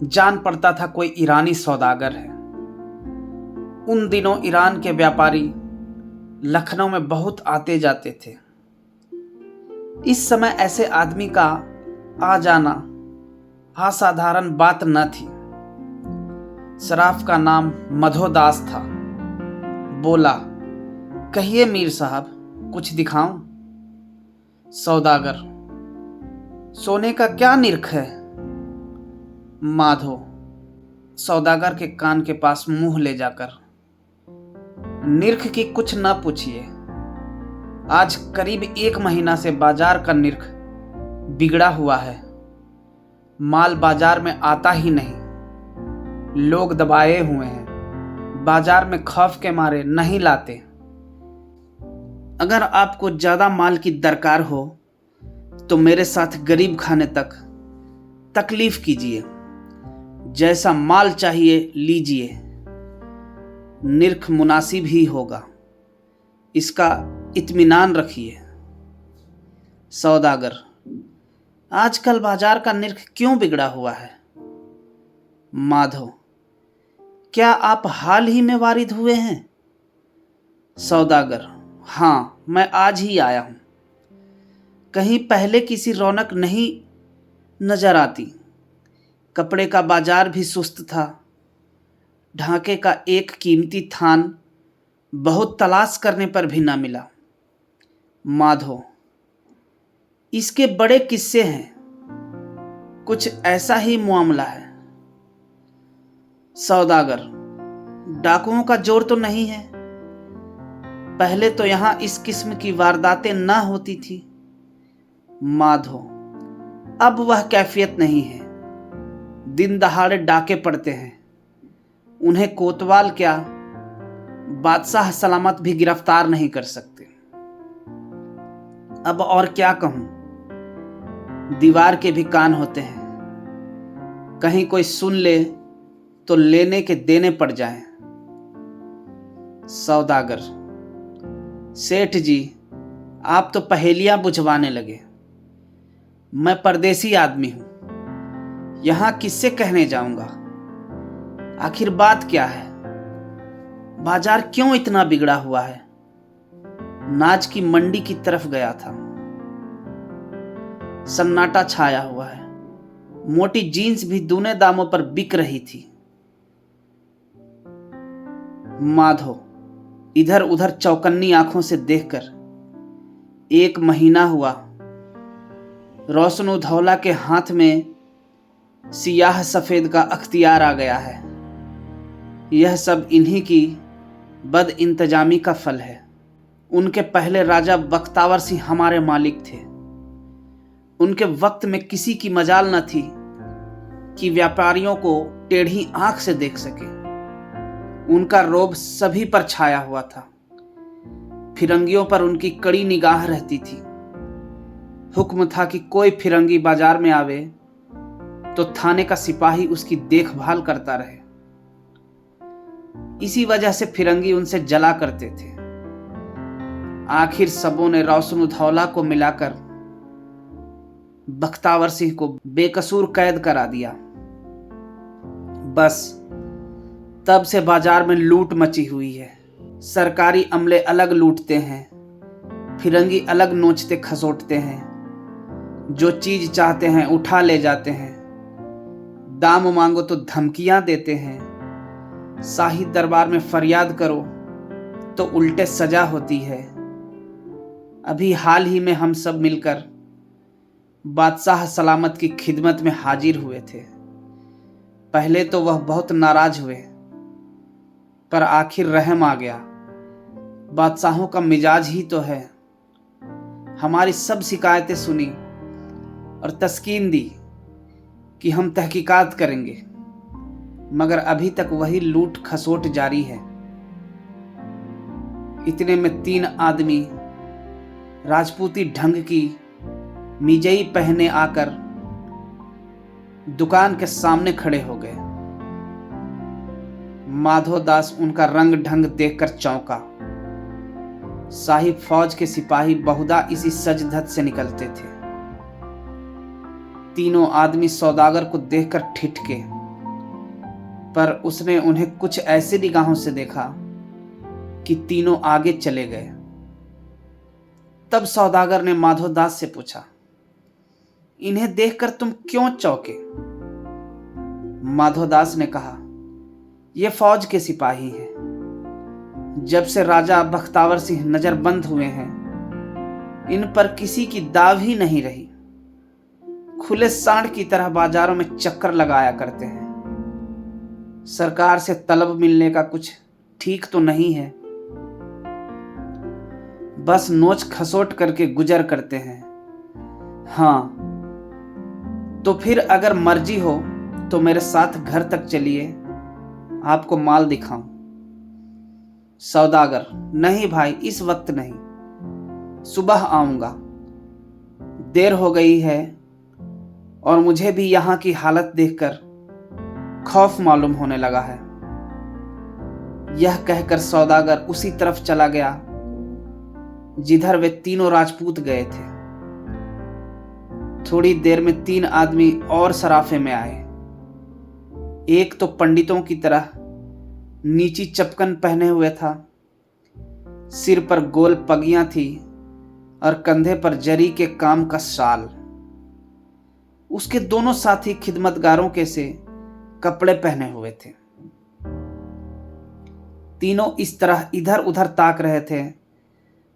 जान पड़ता था कोई ईरानी सौदागर है। उन दिनों ईरान के व्यापारी लखनऊ में बहुत आते जाते थे। इस समय ऐसे आदमी का आ जाना असाधारण बात न थी। सराफ का नाम मधोदास था। बोला, कहिए मीर साहब, कुछ दिखाऊं? सौदागर, सोने का क्या निरख है? माधो सौदागर के कान के पास मुंह ले जाकर, निरख की कुछ न पूछिए। आज करीब 1 महीना से बाजार का निरख बिगड़ा हुआ है। माल बाजार में आता ही नहीं। लोग दबाए हुए हैं। बाजार में खौफ के मारे नहीं लाते। अगर आपको ज्यादा माल की दरकार हो तो मेरे साथ गरीब खाने तक तकलीफ कीजिए। जैसा माल चाहिए लीजिए। निरख मुनासिब ही होगा, इसका इत्मीनान रखिए। सौदागर, आजकल बाजार का निरख क्यों बिगड़ा हुआ है? माधव, क्या आप हाल ही में वारिद हुए हैं? सौदागर, हाँ, मैं आज ही आया हूं। कहीं पहले किसी रौनक नहीं नजर आती। कपड़े का बाजार भी सुस्त था। ढाके का एक कीमती थान बहुत तलाश करने पर भी ना मिला। माधव, इसके बड़े किस्से हैं। कुछ ऐसा ही मामला है। सौदागर, डाकुओं का जोर तो नहीं है? पहले तो यहां इस किस्म की वारदातें ना होती थी। माधव, अब वह कैफियत नहीं है। दिन दहाड़े डाके पड़ते हैं। उन्हें कोतवाल क्या, बादशाह सलामत भी गिरफ्तार नहीं कर सकते। अब और क्या कहूं, दीवार के भी कान होते हैं। कहीं कोई सुन ले तो लेने के देने पड़ जाएं। सौदागर, सेठ जी, आप तो पहेलियां बुझवाने लगे। मैं परदेसी आदमी हूं, यहां किससे कहने जाऊंगा? आखिर बात क्या है? बाजार क्यों इतना बिगड़ा हुआ है? नाज की मंडी की तरफ गया था। सन्नाटा छाया हुआ है। मोटी जीन्स भी दूने दामों पर बिक रही थी। माधव इधर उधर चौकन्नी आंखों से देखकर, 1 महीना हुआ रोशनु धौला के हाथ में सियाह सफेद का अख्तियार आ गया है। यह सब इन्हीं की बद इंतजामी का फल है। उनके पहले राजा बख्तावर सिंह हमारे मालिक थे। उनके वक्त में किसी की मजाल न थी कि व्यापारियों को टेढ़ी आंख से देख सके। उनका रोब सभी पर छाया हुआ था। फिरंगियों पर उनकी कड़ी निगाह रहती थी। हुक्म था कि कोई फिरंगी बाजार में आवे तो थाने का सिपाही उसकी देखभाल करता रहे। इसी वजह से फिरंगी उनसे जला करते थे। आखिर सबों ने रोशनु धौला को मिलाकर बख्तावर सिंह को बेकसूर कैद करा दिया। बस तब से बाजार में लूट मची हुई है। सरकारी अमले अलग लूटते हैं, फिरंगी अलग नोचते खसोटते हैं, जो चीज चाहते हैं उठा ले जाते हैं, दाम मांगो तो धमकियां देते हैं, शाही दरबार में फरियाद करो तो उल्टे सजा होती है। अभी हाल ही में हम सब मिलकर बादशाह सलामत की खिदमत में हाजिर हुए थे। पहले तो वह बहुत नाराज हुए, पर आखिर रहम आ गया। बादशाहों का मिजाज ही तो है। हमारी सब शिकायतें सुनी और तस्कीन दी कि हम तहकीकात करेंगे, मगर अभी तक वही लूट खसोट जारी है। इतने में 3 आदमी राजपूती ढंग की मिजई पहने आकर दुकान के सामने खड़े हो गए। माधोदास उनका रंग ढंग देखकर चौंका। साहिब फौज के सिपाही बहुधा इसी सज धज से निकलते थे। तीनों आदमी सौदागर को देखकर ठिठके, पर उसने उन्हें कुछ ऐसी निगाहों से देखा कि तीनों आगे चले गए। तब सौदागर ने माधोदास से पूछा, इन्हें देखकर तुम क्यों चौंके? माधोदास ने कहा, ये फौज के सिपाही हैं। जब से राजा बख्तावर सिंह नजरबंद हुए हैं, इन पर किसी की दाव ही नहीं रही। खुले सांड की तरह बाजारों में चक्कर लगाया करते हैं। सरकार से तलब मिलने का कुछ ठीक तो नहीं है, बस नोच खसोट करके गुजर करते हैं। हाँ, तो फिर अगर मर्जी हो तो मेरे साथ घर तक चलिए, आपको माल दिखाऊं। सौदागर, नहीं भाई, इस वक्त नहीं, सुबह आऊंगा। देर हो गई है और मुझे भी यहां की हालत देखकर खौफ मालूम होने लगा है। यह कहकर सौदागर उसी तरफ चला गया जिधर वे तीनों राजपूत गए थे। थोड़ी देर में 3 आदमी और सराफे में आए। एक तो पंडितों की तरह नीची चपकन पहने हुए था, सिर पर गोल पगियां थी और कंधे पर जरी के काम का शाल। उसके दोनों साथी खिदमतगारों के से कपड़े पहने हुए थे। तीनों इस तरह इधर उधर ताक रहे थे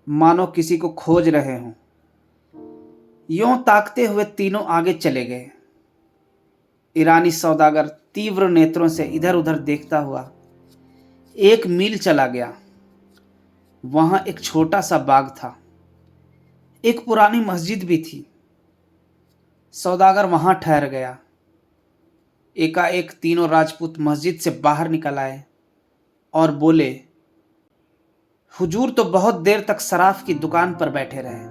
मानो किसी को खोज रहे हों। यों ताकते हुए तीनों आगे चले गए। ईरानी सौदागर तीव्र नेत्रों से इधर उधर देखता हुआ 1 मील चला गया। वहां एक छोटा सा बाग था, एक पुरानी मस्जिद भी थी। सौदागर वहां ठहर गया। एकाएक तीनों राजपूत मस्जिद से बाहर निकल आए और बोले, हुजूर तो बहुत देर तक सराफ की दुकान पर बैठे रहे,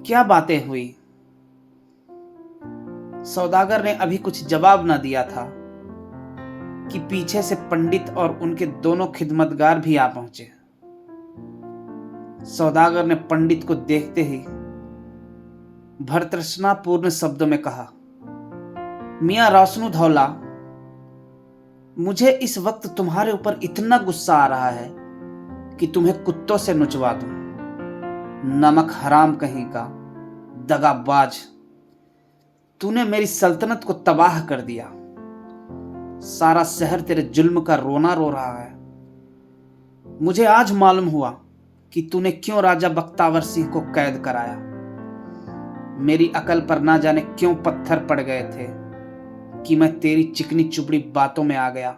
क्या बातें हुई? सौदागर ने अभी कुछ जवाब न दिया था कि पीछे से पंडित और उनके दोनों खिदमतगार भी आ पहुंचे। सौदागर ने पंडित को देखते ही भर्तृष्णापूर्ण शब्दों में कहा, मियां रोशनुद्दौला, मुझे इस वक्त तुम्हारे ऊपर इतना गुस्सा आ रहा है कि तुम्हें कुत्तों से नुचवा दूं। नमक हराम कहीं का, दगाबाज, तूने मेरी सल्तनत को तबाह कर दिया। सारा शहर तेरे जुल्म का रोना रो रहा है। मुझे आज मालूम हुआ कि तूने क्यों राजा बख्तावर सिंह को कैद कराया। मेरी अकल पर ना जाने क्यों पत्थर पड़ गए थे कि मैं तेरी चिकनी चुपड़ी बातों में आ गया।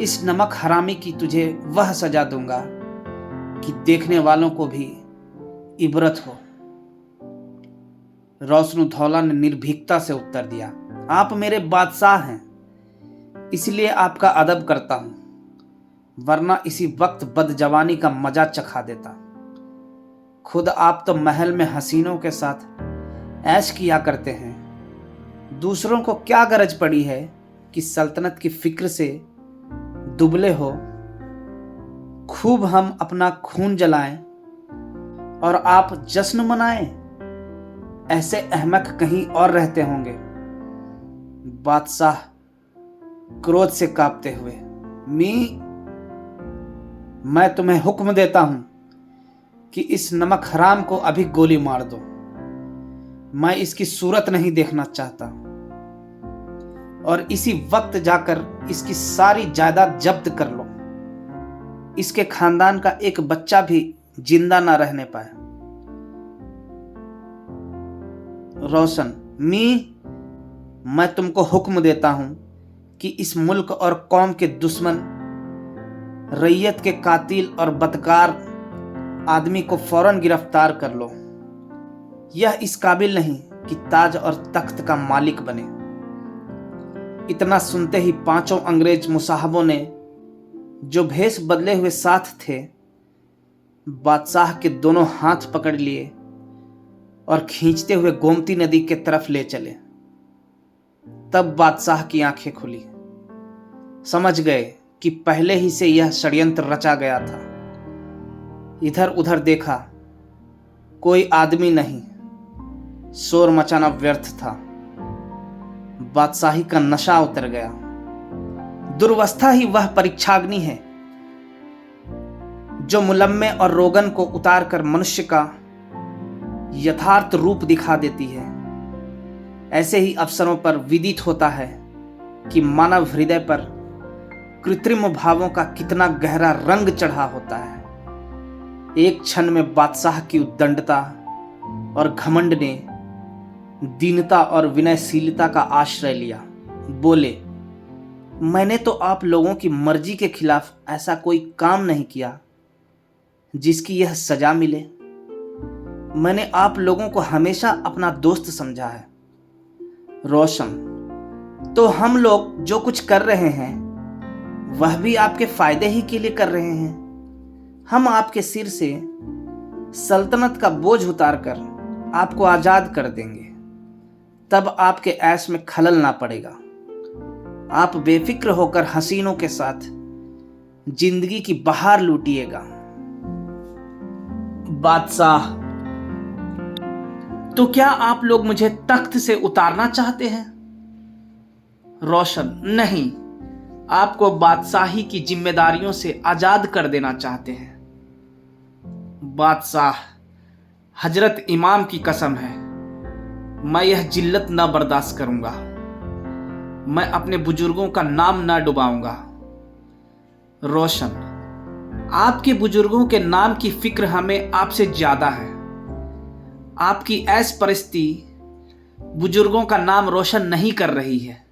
इस नमक हरामी की तुझे वह सजा दूंगा कि देखने वालों को भी इबरत हो। रोशनुद्दौला ने निर्भीकता से उत्तर दिया, आप मेरे बादशाह हैं, इसलिए आपका अदब करता हूं, वरना इसी वक्त बदजवानी का मजा चखा देता। खुद आप तो महल में हसीनों के साथ ऐश किया करते हैं, दूसरों को क्या गरज पड़ी है कि सल्तनत की फिक्र से दुबले हो। खूब हम अपना खून जलाएं और आप जश्न मनाएं। ऐसे अहमक कहीं और रहते होंगे। बादशाह क्रोध से कांपते हुए, मी, मैं तुम्हें हुक्म देता हूं कि इस नमक हराम को अभी गोली मार दो। मैं इसकी सूरत नहीं देखना चाहता, और इसी वक्त जाकर इसकी सारी जायदाद जब्त कर लो। इसके खानदान का एक बच्चा भी जिंदा ना रहने पाए। रोशन, मी, मैं तुमको हुक्म देता हूं कि इस मुल्क और कौम के दुश्मन, रैयत के कातिल और बदकार आदमी को फौरन गिरफ्तार कर लो। यह इस काबिल नहीं कि ताज और तख्त का मालिक बने। इतना सुनते ही पांचों अंग्रेज मुसाहबों ने, जो भेष बदले हुए साथ थे, बादशाह के दोनों हाथ पकड़ लिए और खींचते हुए गोमती नदी के तरफ ले चले। तब बादशाह की आंखें खुली। समझ गए कि पहले ही से यह षड्यंत्र रचा गया था। इधर उधर देखा, कोई आदमी नहीं। शोर मचाना व्यर्थ था। बादशाही का नशा उतर गया। दुर्वस्था ही वह परीक्षाग्नि है जो मुलम्मे और रोगन को उतार कर मनुष्य का यथार्थ रूप दिखा देती है। ऐसे ही अवसरों पर विदित होता है कि मानव हृदय पर कृत्रिम भावों का कितना गहरा रंग चढ़ा होता है। एक क्षण में बादशाह की उद्दंडता और घमंड ने दीनता और विनयशीलता का आश्रय लिया। बोले, मैंने तो आप लोगों की मर्जी के खिलाफ ऐसा कोई काम नहीं किया जिसकी यह सजा मिले। मैंने आप लोगों को हमेशा अपना दोस्त समझा है। रोशन, तो हम लोग जो कुछ कर रहे हैं वह भी आपके फायदे ही के लिए कर रहे हैं। हम आपके सिर से सल्तनत का बोझ उतारकर आपको आजाद कर देंगे। तब आपके ऐश में खलल ना पड़ेगा। आप बेफिक्र होकर हसीनों के साथ जिंदगी की बहार लूटिएगा। बादशाह, तो क्या आप लोग मुझे तख्त से उतारना चाहते हैं? रोशन, नहीं, आपको बादशाही की जिम्मेदारियों से आजाद कर देना चाहते हैं। बादशाह, हजरत इमाम की कसम है, मैं यह जिल्लत न बर्दाश्त करूंगा। मैं अपने बुजुर्गों का नाम न डुबाऊंगा। रोशन, आपके बुजुर्गों के नाम की फिक्र हमें आपसे ज्यादा है। आपकी ऐसी परिस्थिति बुजुर्गों का नाम रोशन नहीं कर रही है।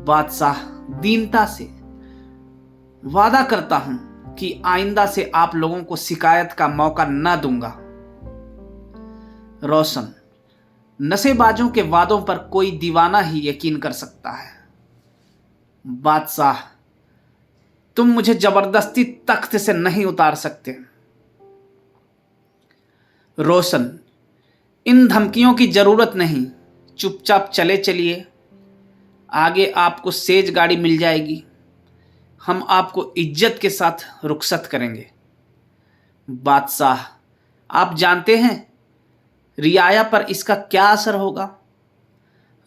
बादशाह, दीनता से वादा करता हूं कि आइंदा से आप लोगों को शिकायत का मौका न दूंगा। रोशन, नशेबाजों के वादों पर कोई दीवाना ही यकीन कर सकता है। बादशाह, तुम मुझे जबरदस्ती तख्त से नहीं उतार सकते। रोशन, इन धमकियों की जरूरत नहीं, चुपचाप चले चलिए। आगे आपको सेज गाड़ी मिल जाएगी। हम आपको इज्जत के साथ रुखसत करेंगे। बादशाह, आप जानते हैं रियाया पर इसका क्या असर होगा?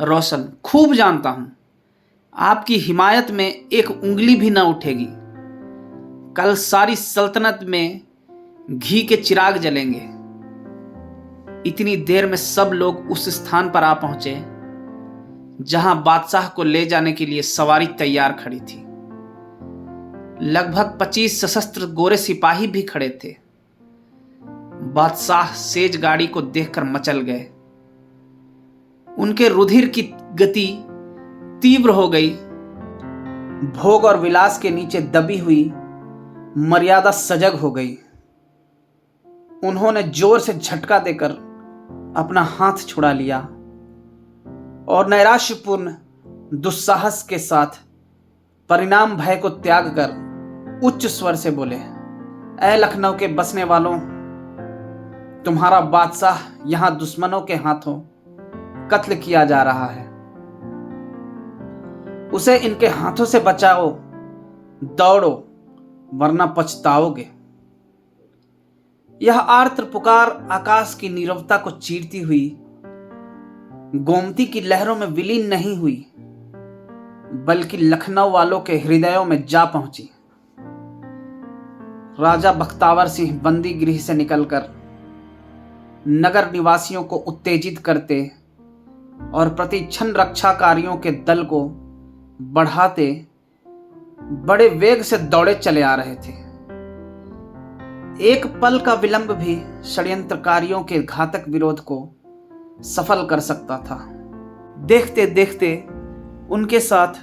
रोशन, खूब जानता हूं। आपकी हिमायत में एक उंगली भी ना उठेगी। कल सारी सल्तनत में घी के चिराग जलेंगे। इतनी देर में सब लोग उस स्थान पर आ पहुंचे जहां बादशाह को ले जाने के लिए सवारी तैयार खड़ी थी। लगभग 25 सशस्त्र गोरे सिपाही भी खड़े थे। बादशाह सेज गाड़ी को देखकर मचल गए। उनके रुधिर की गति तीव्र हो गई। भोग और विलास के नीचे दबी हुई मर्यादा सजग हो गई। उन्होंने जोर से झटका देकर अपना हाथ छुड़ा लिया और नैराश्यपूर्ण दुस्साहस के साथ परिणाम भय को त्याग कर उच्च स्वर से बोले, ऐ लखनऊ के बसने वालों, तुम्हारा बादशाह यहां दुश्मनों के हाथों कत्ल किया जा रहा है। उसे इनके हाथों से बचाओ, दौड़ो, वरना पछताओगे। यह आर्त पुकार आकाश की नीरवता को चीरती हुई गोमती की लहरों में विलीन नहीं हुई, बल्कि लखनऊ वालों के हृदयों में जा पहुंची। राजा बख्तावर सिंह बंदी गृह से निकलकर नगर निवासियों को उत्तेजित करते और प्रतिक्षण रक्षाकारियों के दल को बढ़ाते बड़े वेग से दौड़े चले आ रहे थे। एक पल का विलंब भी षड्यंत्रकारियों के घातक विरोध को सफल कर सकता था। देखते देखते उनके साथ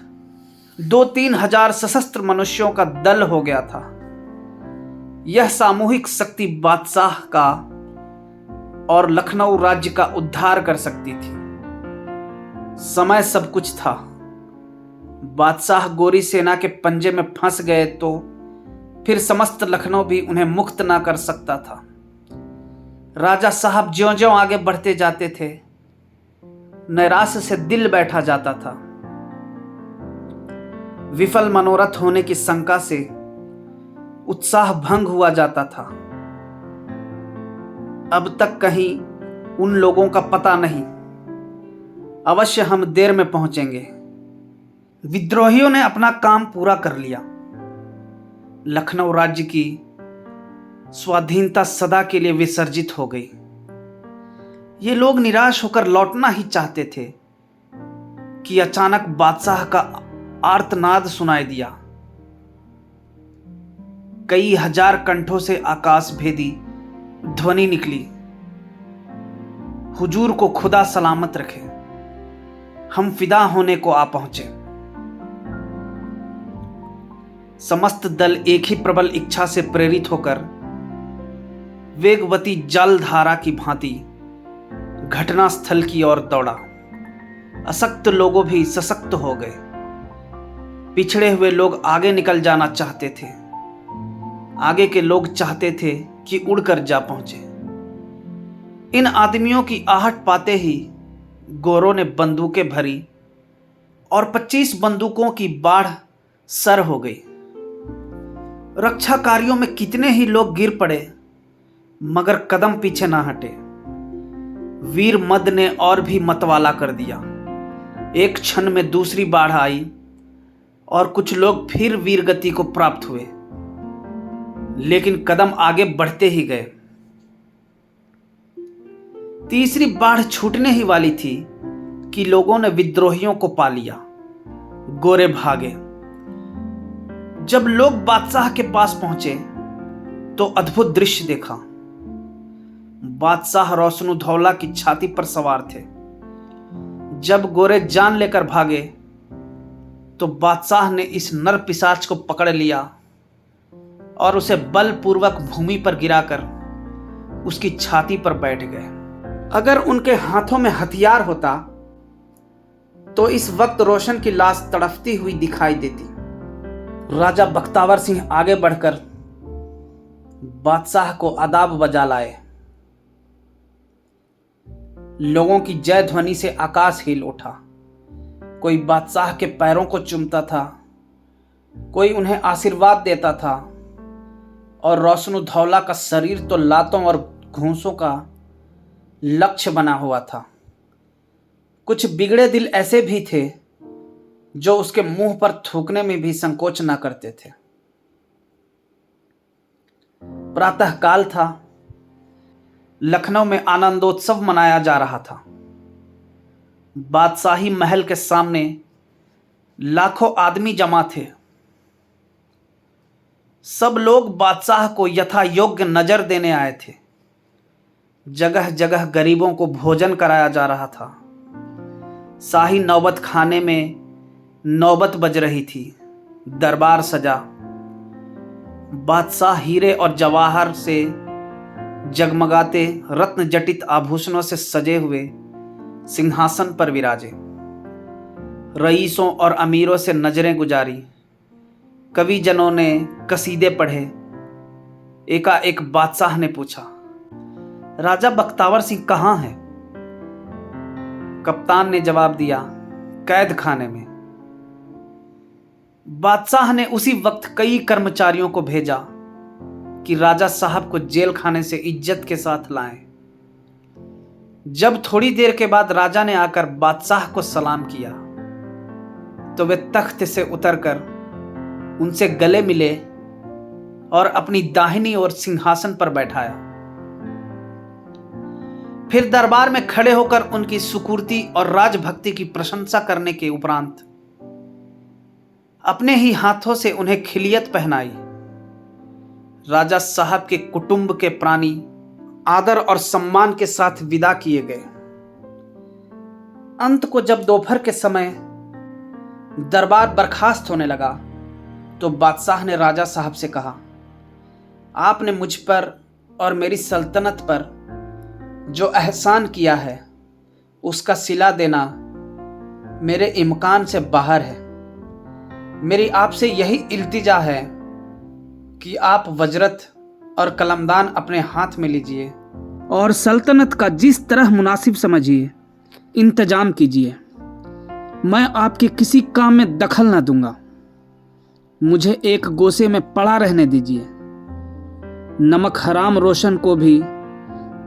2-3 हजार सशस्त्र मनुष्यों का दल हो गया था। यह सामूहिक शक्ति बादशाह का और लखनऊ राज्य का उद्धार कर सकती थी। समय सब कुछ था। बादशाह गोरी सेना के पंजे में फंस गए तो फिर समस्त लखनऊ भी उन्हें मुक्त ना कर सकता था। राजा साहब ज्यों-ज्यों आगे बढ़ते जाते थे, नैराश्य से दिल बैठा जाता था। विफल मनोरथ होने की शंका से उत्साह भंग हुआ जाता था। अब तक कहीं उन लोगों का पता नहीं, अवश्य हम देर में पहुंचेंगे। विद्रोहियों ने अपना काम पूरा कर लिया। लखनऊ राज्य की स्वाधीनता सदा के लिए विसर्जित हो गई। ये लोग निराश होकर लौटना ही चाहते थे कि अचानक बादशाह का आर्तनाद सुनाई दिया। कई हजार कंठों से आकाश भेदी ध्वनि निकली, हुजूर को खुदा सलामत रखे, हम फिदा होने को आ पहुंचे। समस्त दल एक ही प्रबल इच्छा से प्रेरित होकर वेगवती जलधारा की भांति घटनास्थल की ओर दौड़ा। अशक्त लोगों भी सशक्त हो गए। पिछड़े हुए लोग आगे निकल जाना चाहते थे। आगे के लोग चाहते थे कि उड़कर जा पहुंचे। इन आदमियों की आहट पाते ही गोरों ने बंदूकें भरी और 25 बंदूकों की बाढ़ सर हो गई। रक्षा कार्यों में कितने ही लोग गिर पड़े, मगर कदम पीछे ना हटे। वीर मद ने और भी मतवाला कर दिया। एक क्षण में दूसरी बाढ़ आई और कुछ लोग फिर वीरगति को प्राप्त हुए, लेकिन कदम आगे बढ़ते ही गए। तीसरी बाढ़ छूटने ही वाली थी कि लोगों ने विद्रोहियों को पा लिया। गोरे भागे। जब लोग बादशाह के पास पहुंचे तो अद्भुत दृश्य देखा। बादशाह रोशनुद्दौला की छाती पर सवार थे। जब गोरे जान लेकर भागे तो बादशाह ने इस नर पिशाच को पकड़ लिया और उसे बलपूर्वक भूमि पर गिराकर उसकी छाती पर बैठ गए। अगर उनके हाथों में हथियार होता तो इस वक्त रोशन की लाश तड़पती हुई दिखाई देती। राजा बख्तावर सिंह आगे बढ़कर बादशाह को आदाब बजा लाए। लोगों की जय ध्वनि से आकाश हिल उठा। कोई बादशाह के पैरों को चूमता था, कोई उन्हें आशीर्वाद देता था और रोशनुद्दौला का शरीर तो लातों और घूंसों का लक्ष्य बना हुआ था। कुछ बिगड़े दिल ऐसे भी थे जो उसके मुंह पर थूकने में भी संकोच न करते थे। प्रातःकाल था। लखनऊ में आनंदोत्सव मनाया जा रहा था। बादशाही महल के सामने लाखों आदमी जमा थे। सब लोग बादशाह को यथा योग्य नजर देने आए थे। जगह जगह गरीबों को भोजन कराया जा रहा था। शाही नौबत खाने में नौबत बज रही थी। दरबार सजा। बादशाह हीरे और जवाहर से जगमगाते रत्न जटित आभूषणों से सजे हुए सिंहासन पर विराजे। रईसों और अमीरों से नजरें गुजारी। कवि जनों ने कसीदे पढ़े। एकाएक बादशाह ने पूछा, राजा बख्तावर सिंह कहाँ हैं? कप्तान ने जवाब दिया, कैद खाने में। बादशाह ने उसी वक्त कई कर्मचारियों को भेजा कि राजा साहब को जेल खाने से इज्जत के साथ लाएं। जब थोड़ी देर के बाद राजा ने आकर बादशाह को सलाम किया तो वे तख्त से उतरकर उनसे गले मिले और अपनी दाहिनी ओर सिंहासन पर बैठाया। फिर दरबार में खड़े होकर उनकी सुकुर्ती और राजभक्ति की प्रशंसा करने के उपरांत अपने ही हाथों से उन्हें खिलियत पहनाई। राजा साहब के कुटुंब के प्राणी आदर और सम्मान के साथ विदा किए गए। अंत को जब दोपहर के समय दरबार बर्खास्त होने लगा तो बादशाह ने राजा साहब से कहा, आपने मुझ पर और मेरी सल्तनत पर जो एहसान किया है उसका सिला देना मेरे इम्कान से बाहर है। मेरी आपसे यही इल्तिजा है कि आप वजरत और कलमदान अपने हाथ में लीजिए और सल्तनत का जिस तरह मुनासिब समझिए इंतजाम कीजिए। मैं आपके किसी काम में दखल ना दूंगा। मुझे एक गोसे में पड़ा रहने दीजिए। नमक हराम रोशन को भी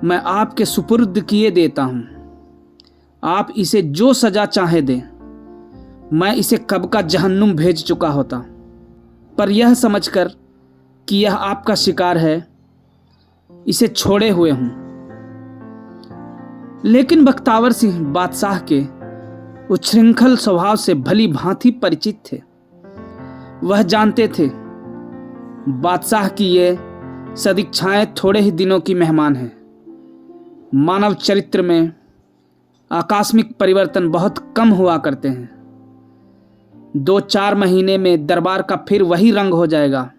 मैं आपके सुपुर्द किए देता हूं। आप इसे जो सजा चाहे दें। मैं इसे कब का जहन्नुम भेज चुका होता, पर यह समझकर कि यह आपका शिकार है इसे छोड़े हुए हूं। लेकिन बख्तावर सिंह बादशाह के उच्छृंखल स्वभाव से भली भांति परिचित थे। वह जानते थे बादशाह की ये सदिच्छाएं थोड़े ही दिनों की मेहमान हैं। मानव चरित्र में आकस्मिक परिवर्तन बहुत कम हुआ करते हैं। 2-4 महीने में दरबार का फिर वही रंग हो जाएगा।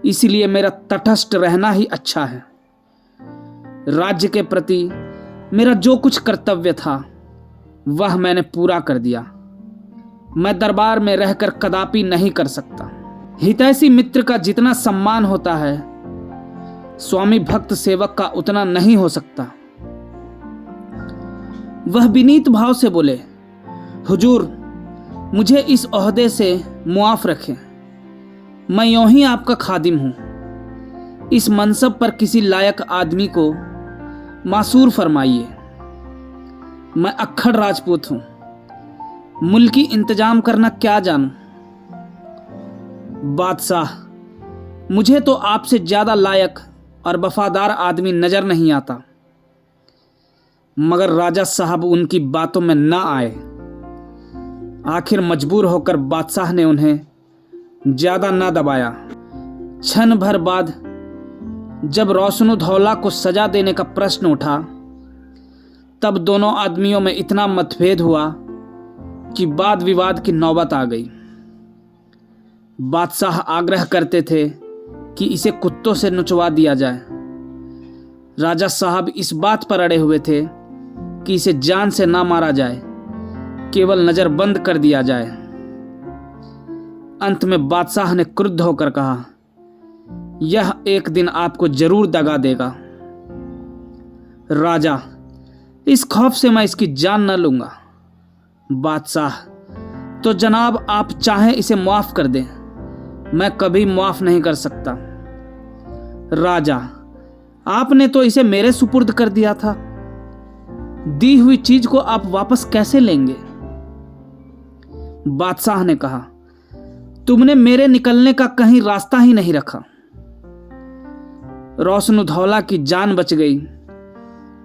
इसलिए मेरा तटस्थ रहना ही अच्छा है। राज्य के प्रति मेरा जो कुछ कर्तव्य था वह मैंने पूरा कर दिया। मैं दरबार में रहकर कदापि नहीं कर सकता। हितैषी मित्र का जितना सम्मान होता है स्वामी भक्त सेवक का उतना नहीं हो सकता। वह विनीत भाव से बोले, हुजूर मुझे इस ओहदे से मुआफ रखें। मैं यूं ही आपका खादिम हूं। इस मनसब पर किसी लायक आदमी को मासूर फरमाइए। मैं अक्खड़ राजपूत हूं। मुल्की इंतजाम करना क्या जानूं। बादशाह, मुझे तो आपसे ज्यादा लायक और वफादार आदमी नजर नहीं आता। मगर राजा साहब उनकी बातों में न आए। आखिर मजबूर होकर बादशाह ने उन्हें ज्यादा न दबाया। क्षण भर बाद जब रोशनुद्दौला को सजा देने का प्रश्न उठा तब दोनों आदमियों में इतना मतभेद हुआ कि वाद विवाद की नौबत आ गई। बादशाह आग्रह करते थे कि इसे कुत्तों से नुचवा दिया जाए। राजा साहब इस बात पर अड़े हुए थे कि इसे जान से ना मारा जाए, केवल नजर बंद कर दिया जाए। अंत में बादशाह ने क्रुद्ध होकर कहा, यह एक दिन आपको जरूर दगा देगा। राजा, इस खौफ से मैं इसकी जान न लूंगा। बादशाह, तो जनाब आप चाहें इसे माफ कर दें। मैं कभी माफ नहीं कर सकता। राजा, आपने तो इसे मेरे सुपुर्द कर दिया था। दी हुई चीज को आप वापस कैसे लेंगे? बादशाह ने कहा, तुमने मेरे निकलने का कहीं रास्ता ही नहीं रखा। रोशनुद्दौला की जान बच गई।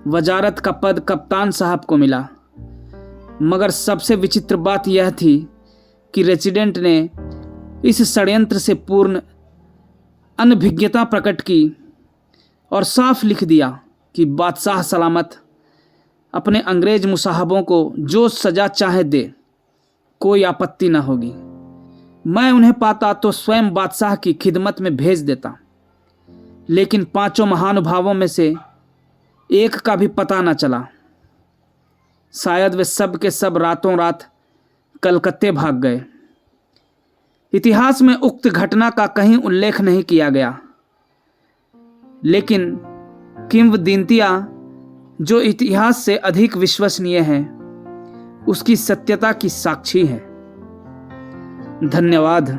वजारत का पद कप्तान साहब को मिला। मगर सबसे विचित्र बात यह थी कि रेजिडेंट ने इस षड्यंत्र से पूर्ण अनभिज्ञता प्रकट की और साफ लिख दिया कि बादशाह सलामत अपने अंग्रेज मुसाहबों को जो सजा चाहे दे, कोई आपत्ति न होगी। मैं उन्हें पाता तो स्वयं बादशाह की खिदमत में भेज देता। लेकिन 5 महानुभावों में से एक का भी पता न चला। शायद वे सब के सब रातों रात कलकत्ते भाग गए। इतिहास में उक्त घटना का कहीं उल्लेख नहीं किया गया, लेकिन किंवदंतियां जो इतिहास से अधिक विश्वसनीय हैं उसकी सत्यता की साक्षी है। धन्यवाद।